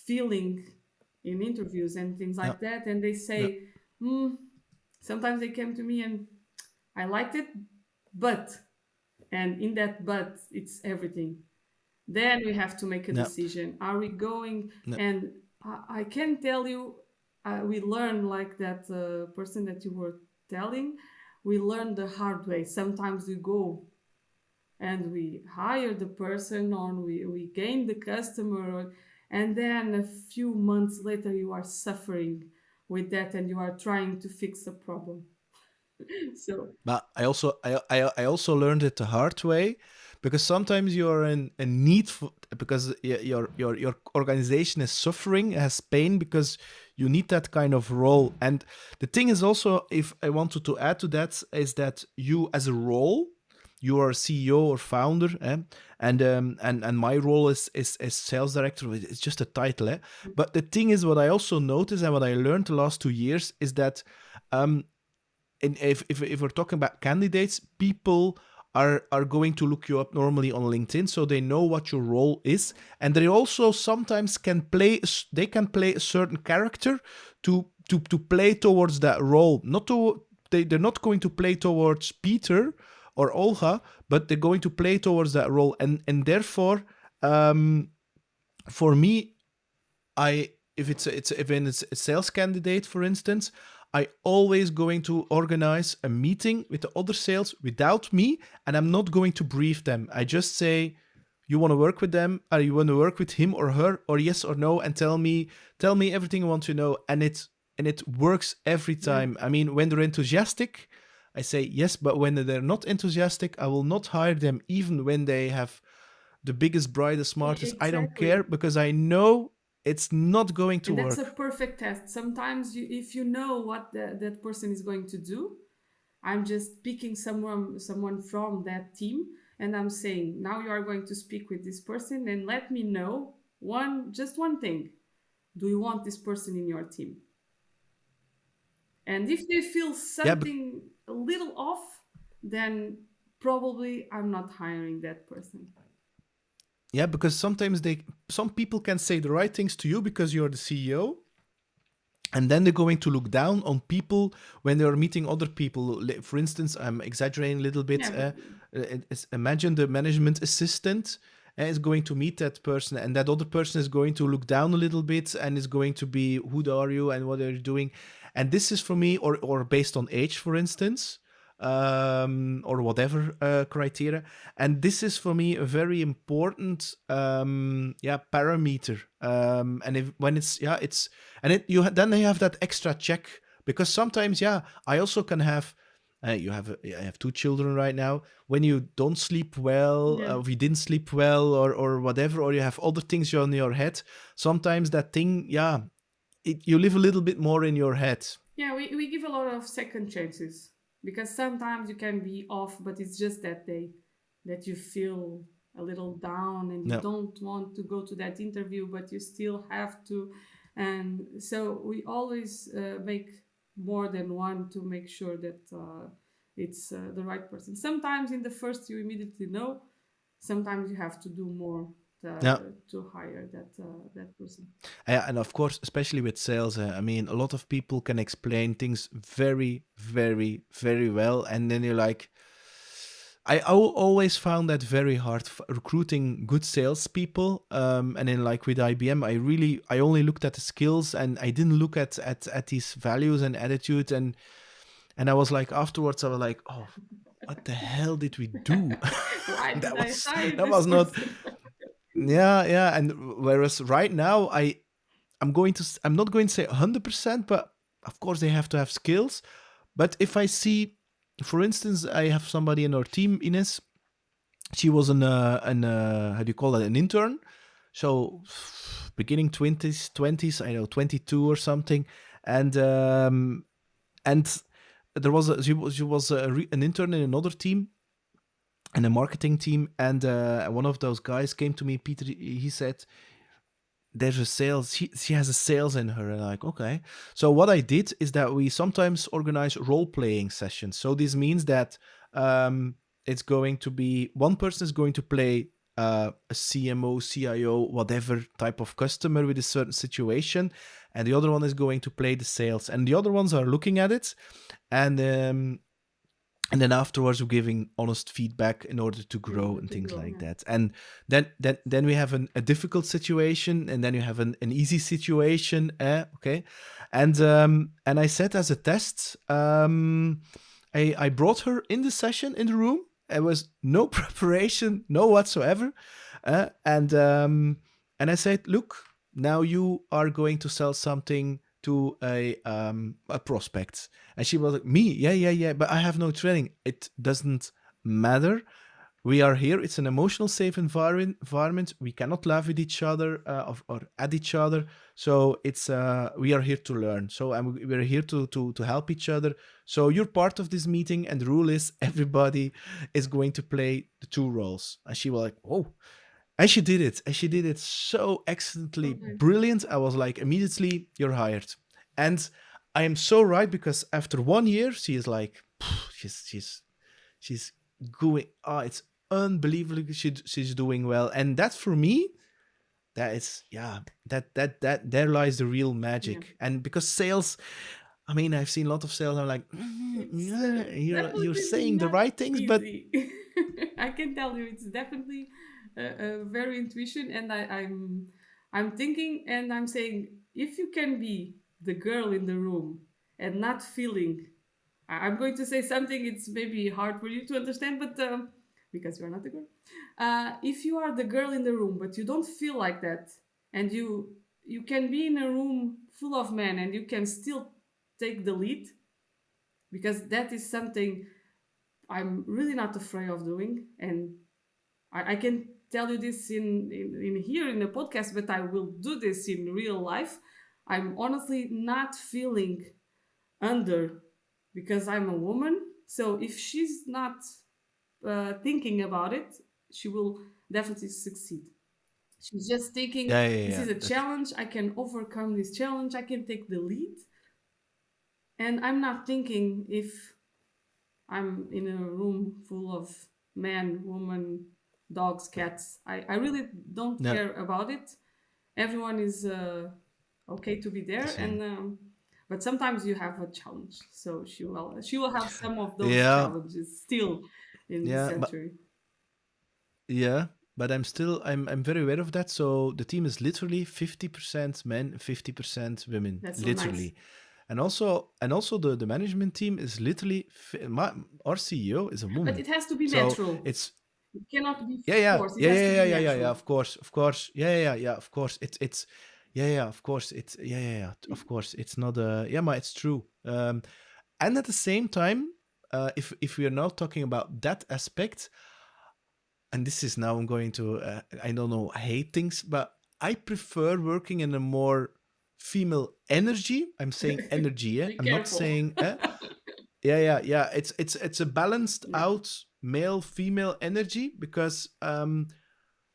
feeling in interviews and things like that. And they say, sometimes they came to me and I liked it, but, and in that but, it's everything. Then we have to make a decision. Are we going? And I can tell you, we learn, like that person that you were telling, we learn the hard way. Sometimes we go and we hire the person, or we gain the customer, and then a few months later you are suffering with that and you are trying to fix a problem. So, but I also learned it the hard way, because sometimes you're in a need for, because your organization is suffering, has pain, because you need that kind of role. And the thing is also, if I wanted to add to that, is that you as a role, you are CEO or founder, and my role is sales director. It's just a title, But the thing is, what I also noticed and what I learned the last 2 years is that, and if we're talking about candidates, people are going to look you up normally on LinkedIn, so they know what your role is, and they also sometimes can play a certain character to play towards that role. They're not going to play towards Peter or Olga, but they're going to play towards that role, and therefore, for me, if it's a sales candidate, for instance, I always going to organize a meeting with the other sales without me, and I'm not going to brief them. I just say, you want to work with them, or you want to work with him or her, or yes or no, and tell me everything I want to know, and it works every time. I mean, when they're enthusiastic, I say yes, but when they're not enthusiastic, I will not hire them, even when they have the biggest, brightest, smartest. exactly. I don't care, because I know it's not going to And work. that's a perfect test. Sometimes if you know what that person is going to do, I'm just picking someone from that team, and I'm saying, now you are going to speak with this person, and let me know just one thing. Do you want this person in your team? And if they feel something a little off, then probably I'm not hiring that person. Yeah, because sometimes some people can say the right things to you because you're the CEO, and then they're going to look down on people when they are meeting other people. For instance, I'm exaggerating a little bit. imagine the management assistant is going to meet that person, and that other person is going to look down a little bit and is going to be, who are you and what are you doing? And this is for me, or based on age, for instance, or whatever criteria. And this is for me a very important parameter. And if when it's and then you have that extra check, because sometimes I also can have. I have two children right now. When you don't sleep well, Yeah. if you didn't sleep well, or whatever, or you have other things on your head, sometimes that thing, you live a little bit more in your head. Yeah, we give a lot of second chances because sometimes you can be off, but it's just that day that you feel a little down and you No. don't want to go to that interview, but you still have to. And so we always make more than one to make sure that it's the right person. Sometimes in the first you immediately know, sometimes you have to do more Yeah. to hire that person. And of course, especially with sales, I mean, a lot of people can explain things very, very, very well. And then you're like, always found that very hard recruiting good salespeople. And then, like with IBM, I only looked at the skills and I didn't look at these values and attitude. And I was like, afterwards, I was like, oh, what the hell did we do? Why did that I was hire that this was not. person? Yeah. And whereas right now, I'm not going to say 100%, but of course they have to have skills. But if I see, for instance, I have somebody in our team, Ines. She was how do you call that? An intern. So beginning 20s, I know 22 or something, and there was she was an intern in another team, in a marketing team, and one of those guys came to me, Peter. He said, there's a sales, she has a sales in her. And I'm like, okay. So what I did is that we sometimes organize role-playing sessions. So this means that it's going to be, one person is going to play a CMO, CIO, whatever type of customer with a certain situation, and the other one is going to play the sales, and the other ones are looking at it, and then afterwards we're giving honest feedback in order to grow and things like that. And then we have a difficult situation, and then you have an easy situation. Okay. And I said, as a test, I brought her in the session, in the room. It was no preparation, no whatsoever. And I said, look, now you are going to sell something to a prospect. And she was like, me? Yeah, but I have no training. It doesn't matter. We are here. It's an emotional safe environment. We cannot laugh with each other or at each other. So it's we are here to learn. So we're here to help each other. So you're part of this meeting, and the rule is everybody is going to play the two roles. And she was like, oh. And she did it. And she did it so excellently, brilliant. I was like, immediately, you're hired. And I am so right, because after 1 year, she is like, she's going. Oh, it's unbelievably. She's doing well. And that, for me, that is, that there lies the real magic. And because sales, I mean, I've seen a lot of sales. I'm like, you're saying the right things, but I can tell you, it's definitely very intuition. And I'm thinking, and I'm saying, if you can be the girl in the room and not feeling, I'm going to say something, it's maybe hard for you to understand, but because you're not the girl. If you are the girl in the room, but you don't feel like that, and you can be in a room full of men and you can still take the lead, because that is something I'm really not afraid of doing. And I can tell you this in here in the podcast, but I will do this in real life. I'm honestly not feeling under, because I'm a woman. So if she's not thinking about it, she will definitely succeed. She's just thinking, this is a challenge. I can overcome this challenge. I can take the lead. And I'm not thinking if I'm in a room full of men, women, dogs, cats. I really don't care about it. Everyone is okay to be there, and but sometimes you have a challenge. So she will have some of those challenges still. in this Yeah, but century. yeah, but I'm very aware of that. So the team is literally 50% men, 50% women, That's so nice. literally. And also the management team is literally our CEO is a But woman. it has to be So natural. it's It cannot be yeah, yeah, forced. It yeah, has yeah, to yeah, be yeah, yeah, yeah. natural. Of course. Yeah, yeah, yeah. Of course, it's yeah, yeah. Of course, it's yeah, yeah, yeah. Of course, it's not yeah, but it's true. And at the same time, if we are now talking about that aspect, and this is now I'm going to I don't know hate things, but I prefer working in a more female energy. I'm saying energy. Yeah, Be I'm not careful. saying. Yeah, yeah, yeah. It's a balanced Yeah. out male female energy because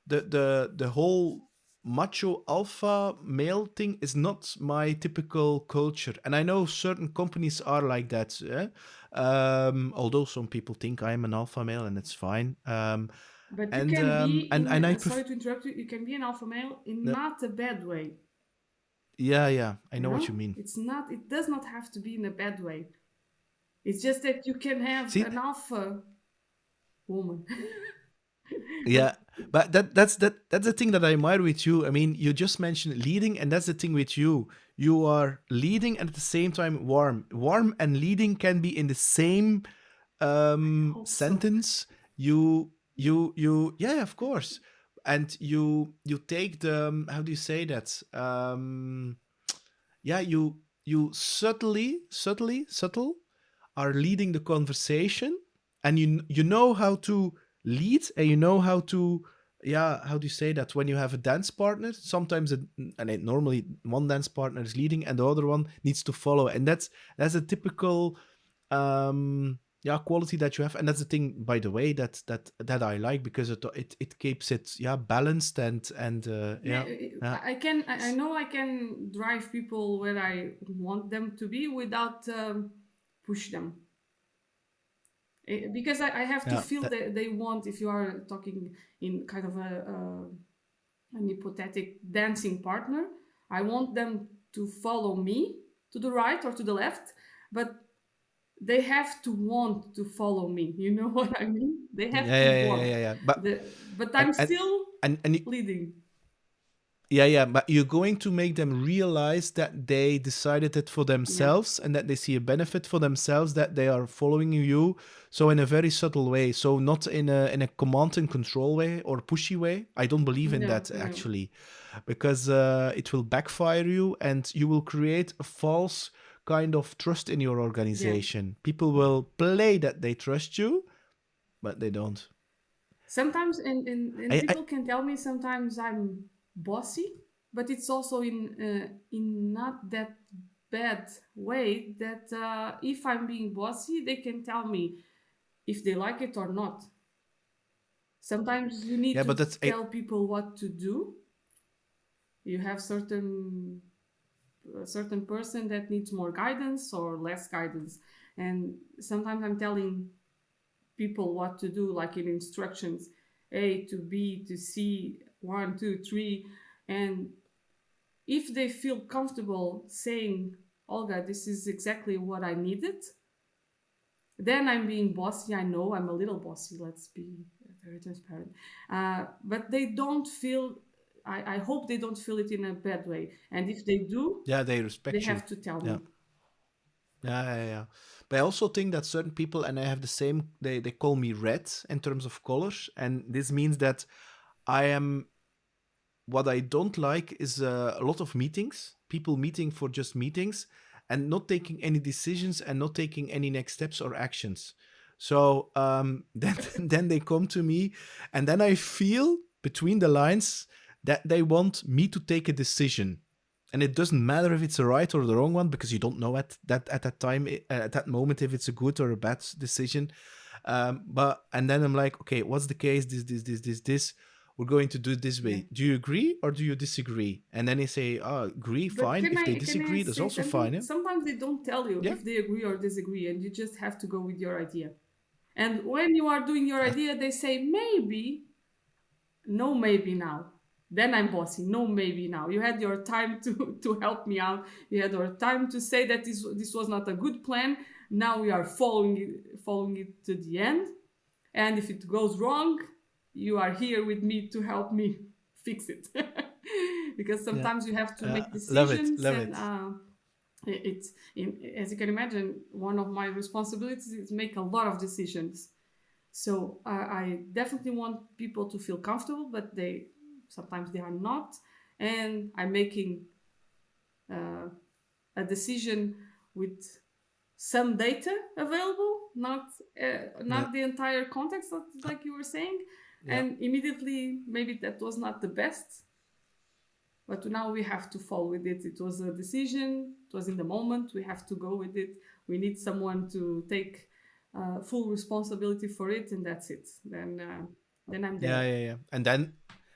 the whole macho alpha male thing is not my typical culture, and I know certain companies are like that. Although some people think I'm an alpha male, and it's fine. But you And can be um, and in, and I sorry to interrupt you, you can be an alpha male in not a bad way. yeah, yeah, I You know what know? you mean. It's not, it does not have to be in a bad way. It's just that you can have See, an alpha woman. yeah, but that's the thing that I admire with you. I mean, you just mentioned leading, and that's the thing with you. You are leading and at the same time warm. Warm and leading can be in the same I hope so. sentence. Yeah, of course. And you take the how do you say that? Yeah, you subtle are leading the conversation, and you know how to lead, and you know how to, yeah, how do you say that, when you have a dance partner sometimes normally one dance partner is leading and the other one needs to follow, and that's a typical yeah, quality that you have, and that's the thing, by the way, that I like, because it keeps it, yeah, balanced, and Yeah, yeah, yeah, I can. I know I can drive people where I want them to be without push them. Because I have to yeah, feel that they want. If you are talking in kind of an hypothetic dancing partner, I want them to follow me to the right or to the left, but they have to want to follow me. You know what I mean? They yeah, have to yeah, yeah, want. yeah, yeah. But But and I'm and still and leading. yeah, yeah, but you're going to make them realize that they decided it for Yeah, themselves and that they see a benefit for themselves, that they are following you. So in a very subtle way. So not in a command and control way or pushy way. I don't believe in no, that no. actually, because it will backfire you and you will create a false kind of trust in your Yeah. organization. People will play that they trust you, but they don't. Sometimes, and I people can tell me sometimes I'm bossy, but it's also in not that bad way that if I'm being bossy, they can tell me if they like it or not. Sometimes you need yeah, to but that's tell people what to do. You have certain a certain person that needs more guidance or less guidance, and sometimes I'm telling people what to do, like in instructions, A to B to C, one, two, three. And if they feel comfortable saying, Olga, this is exactly what I needed, then I'm being bossy. I know I'm a little bossy, let's be very transparent. But they don't feel, I hope they don't feel it in a bad way. And if they do, yeah, they they respect you. have to tell Yeah. me. Yeah, yeah, yeah. But I also think that certain people, and I have the same, they call me red in terms of colors. And this means that I am, what I don't like is a lot of meetings, people meeting for just meetings and not taking any decisions and not taking any next steps or actions. So then they come to me, and then I feel between the lines that they want me to take a decision, and it doesn't matter if it's the right or the wrong one, because you don't know at that time, at that moment, if it's a good or a bad decision. But and then I'm like, okay, what's the case? This. We're going to do it this Yeah. way. Do you agree or do you disagree? And then they say, oh, agree, But fine. If they can I disagree, that's say also something? fine. Yeah. Sometimes they don't tell you Yeah. if they agree or disagree, and you just have to go with your idea. And when you are doing your Uh, idea, they say maybe, no, maybe now. Then I'm bossy. No, maybe now. You had your time to help me out. You had your time to say that this was not a good plan. Now we are following it to the end. And if it goes wrong, you are here with me to help me fix it. Because Yeah. sometimes you have to Yeah. make Love it. decisions, Love and it. it's as you can imagine, one of my responsibilities is make a lot of decisions. So I definitely want people to feel comfortable, but sometimes they are not, and I'm making uh, a decision with some data available, Yeah. not the entire context, like you were saying, Yeah. and immediately maybe that was not the best, but now we have to follow with it. It was a decision, it was in the moment, we have to go with it. We need someone to take full responsibility for it, and that's it. Then I'm Yeah. there. Yeah. Yeah.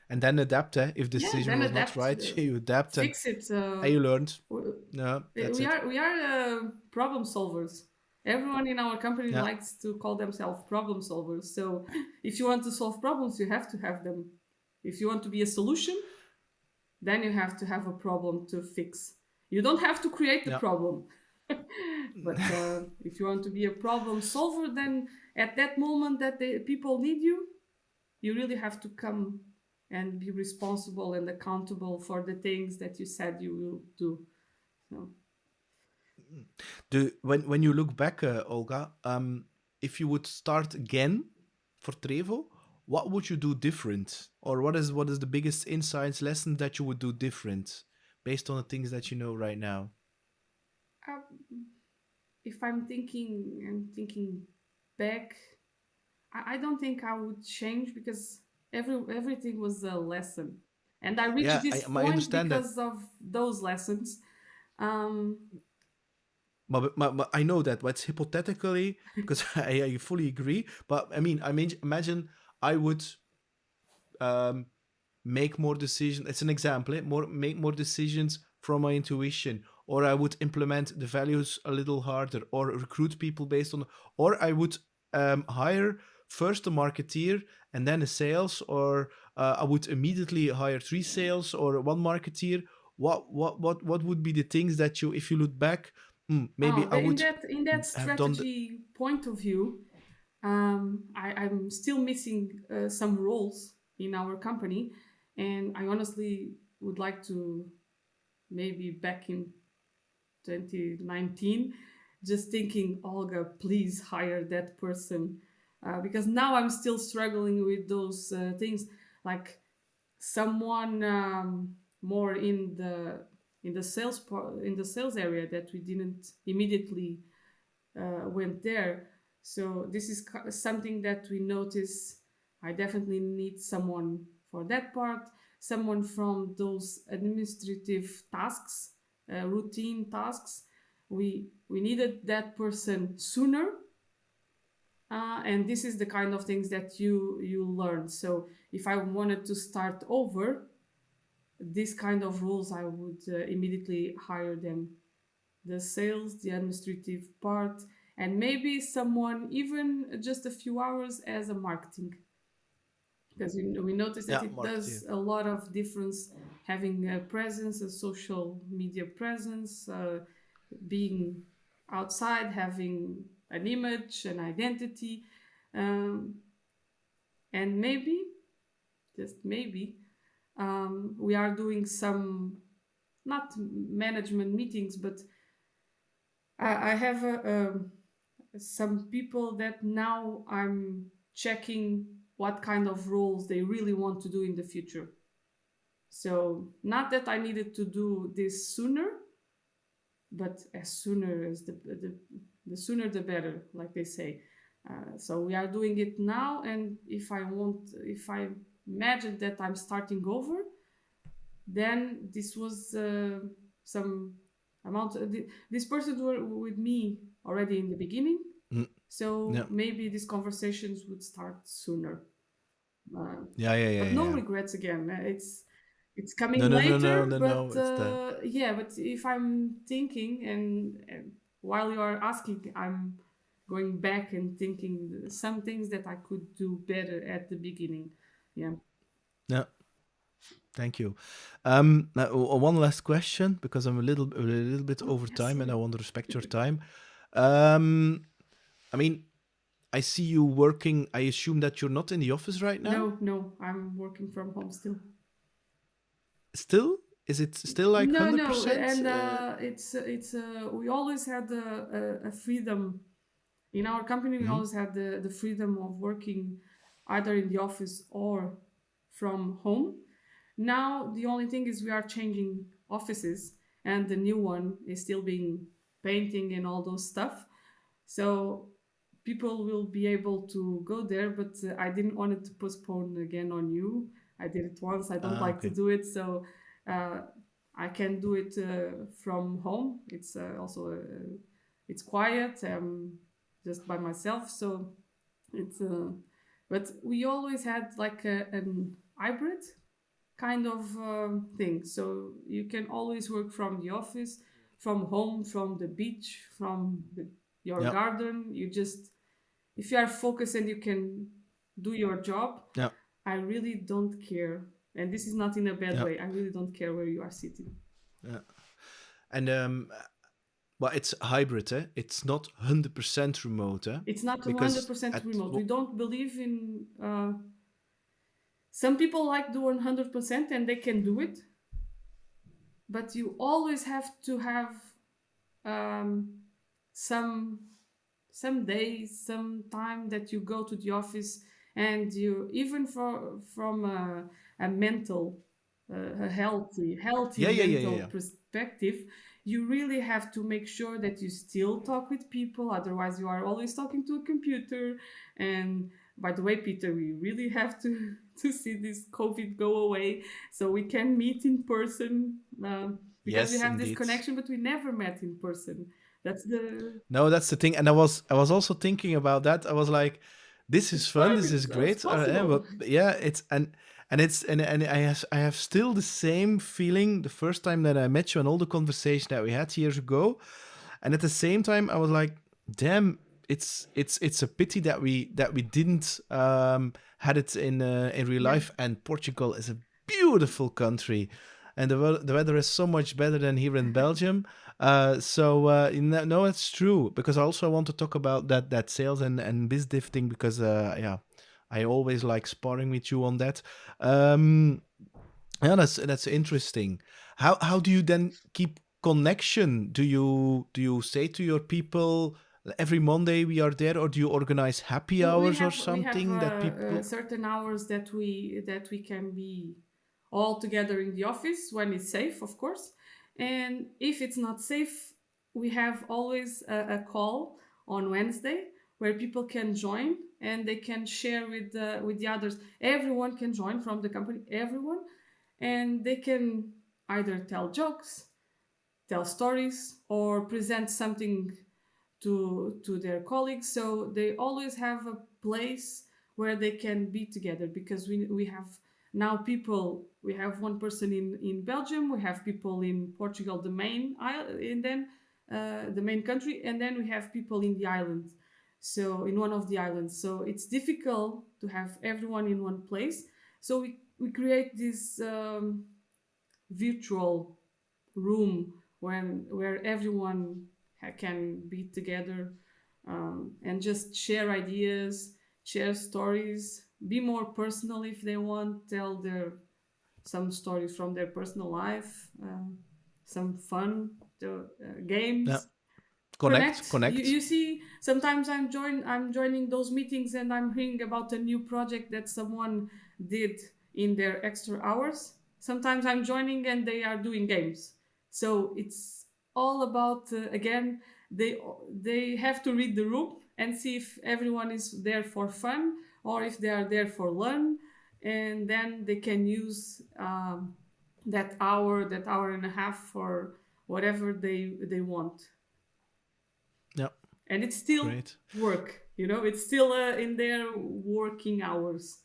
And then adapt. If Yeah, decision then was not adapt, right, you adapt and fix it. you learned. W- Yeah. That's it. we are problem solvers. Everyone in our company Yeah. likes to call themselves problem solvers. So if you want to solve problems, you have to have them. If you want to be a solution, then you have to have a problem to fix. You don't have to create the Yeah. problem. But if you want to be a problem solver, then at that moment that the people need you, you really have to come and be responsible and accountable for the things that you said you will do. So, When you look back, Olga, if you would start again for Trevo, what would you do different, or what is the biggest insights lesson that you would do different based on the things that you know right now? uh, if I'm thinking back, I don't think I would change because everything was a lesson, and I reached Yeah, this I point understand that. because of those lessons. Um, But I know that, but it's hypothetically because I fully agree. But I mean, imagine I would um, make more decisions. It's an example. Make more decisions from my intuition, or I would implement the values a little harder, or recruit people based on, or I would hire first a marketeer and then a sales, or I would immediately hire three sales or one marketeer. What would be the things that you, if you look back, maybe I in would that have done the. strategy point of view, I'm still missing some roles in our company, and I honestly would like to maybe back in 2019, just thinking, Olga, please hire that person, because now I'm still struggling with those things, like someone more in the in the sales area that we didn't immediately went there. So this is something that we notice. I definitely need someone for that part, someone from those administrative tasks, routine tasks. We needed that person sooner, and this is the kind of things that you learn. So if I wanted to start over, this kind of roles, I would immediately hire them, the sales, the administrative part, and maybe someone even just a few hours as a marketing. Because we notice that Yeah, it marketeer. does a lot of difference having a presence, a social media presence, being outside, having an image, an identity, um, and maybe, just maybe, we are doing some not management meetings, but I have some people that now I'm checking what kind of roles they really want to do in the future. So not that I needed to do this sooner, but as sooner as the sooner the better, like they say. So we are doing it now, and if I imagine that I'm starting over, then this was some amount. This person were with me already in the beginning, Mm, so yeah, maybe these conversations would start sooner. Uh, yeah, yeah, yeah, but no yeah. regrets again. It's No, coming no, no, no, later, no, but no. It's the. yeah. But if I'm thinking, and while you are asking, I'm going back and thinking some things that I could do better at the beginning. Yeah. Yeah. Thank you. Now, one last question because I'm a little bit Oh over yes, time and I sorry. want to respect your time. Um, I mean, I see you working. I assume that you're not in the office right now. No, I'm working from home still. Still, is it still like hundred No, percent? and it's we always had a freedom in our company. We Mhm. always had the freedom of working either in the office or from home. Now the only thing is we are changing offices, and the new one is still being painting and all those stuff. So people will be able to go there, but I didn't want it to postpone again on you. I did it once. I don't Ah, like to okay. do it, so uh, I can do it from home. It's also it's quiet. Just by myself, so it's. But we always had like an hybrid kind of thing. So you can always work from the office, from home, from the beach, from your Yeah, garden. You just, if you are focused and you can do your job, yeah, I really don't care. And this is not in a bad yeah, way. I really don't care where you are sitting. yeah. And well, it's hybrid, eh? It's not 100% remote, eh? It's not Because 100% at remote. We don't believe in. Some people like do 100% and they can do it, but you always have to have um, some days, some time that you go to the office, and you even from a mental, a healthy yeah, yeah, yeah, yeah, mental yeah. perspective, you really have to make sure that you still talk with people. Otherwise, you are always talking to a computer. And by the way, Peter, we really have to to see this COVID go away so we can meet in person. Because we Yes, have this indeed. connection, but we never met in person. That's the No, that's the thing. And I was also thinking about that. I was like, this is it's fun. This is perfect. So it's great. possible. But yeah, it's and it's and I have still the same feeling the first time that I met you and all the conversation that we had years ago. And at the same time, I was like, damn, it's a pity that we didn't had it in real Yeah. life. And Portugal is a beautiful country, and the weather is so much better than here in Belgium. No, it's true, because I also want to talk about that sales and biz div thing, because yeah, I always like sparring with you on that. Um, yeah, that's interesting. How do you then keep connection? Do you say to your people every Monday we are there, or do you organize happy hours or We have something that people? certain hours that we can be all together in the office when it's safe, of course. And if it's not safe, we have always a call on Wednesday where people can join and they can share with the others. Everyone can join from the company, everyone, and they can either tell jokes, tell stories, or present something to their colleagues. So they always have a place where they can be together, because we have now people. We have one person in Belgium, we have people in Portugal, the main island, and then the main country, and then we have people in the island, so in one of the islands. So it's difficult to have everyone in one place. So we create this virtual room where everyone can be together, and just share ideas, share stories, be more personal if they want, tell their some stories from their personal life, some fun Yeah, games, connect, connect. connect. You see, sometimes I'm joining those meetings and I'm hearing about a new project that someone did in their extra hours. Sometimes I'm joining and they are doing games. So it's all about again, they they have to read the room and see if everyone is there for fun or if they are there for learn, and then they can use that hour and a half for whatever they want. Yeah, And it's still great. work, it's still in their working hours.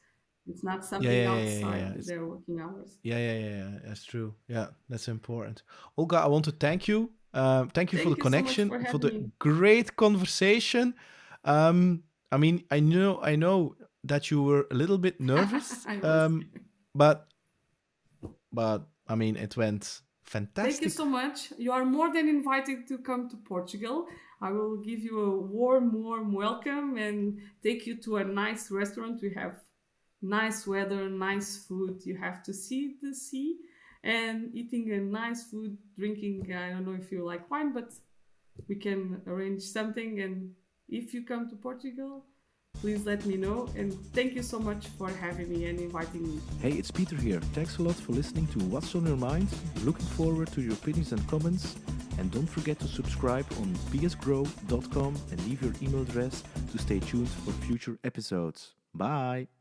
It's not Yeah, something yeah, yeah, yeah, outside yeah. It's their working hours. Yeah, yeah, yeah, yeah. That's true. Yeah, that's important. Olga, I want to thank you. Thank you for the Thank you so much connection, for for having the me. great conversation. I mean, I know that you were a little bit nervous, I was. but I mean, it went Thank you fantastic. so much. You are more than invited to come to Portugal. I will give you a warm welcome and take you to a nice restaurant. We have nice weather, nice food. You have to see the sea and eating a nice food, drinking. I don't know if you like wine, but we can arrange something. And if you come to Portugal, please let me know. And thank you so much for having me and inviting me. Hey, it's Peter here. Thanks a lot for listening to What's on Your Mind. Looking forward to your opinions and comments. And don't forget to subscribe on psgrow.com and leave your email address to stay tuned for future episodes. Bye!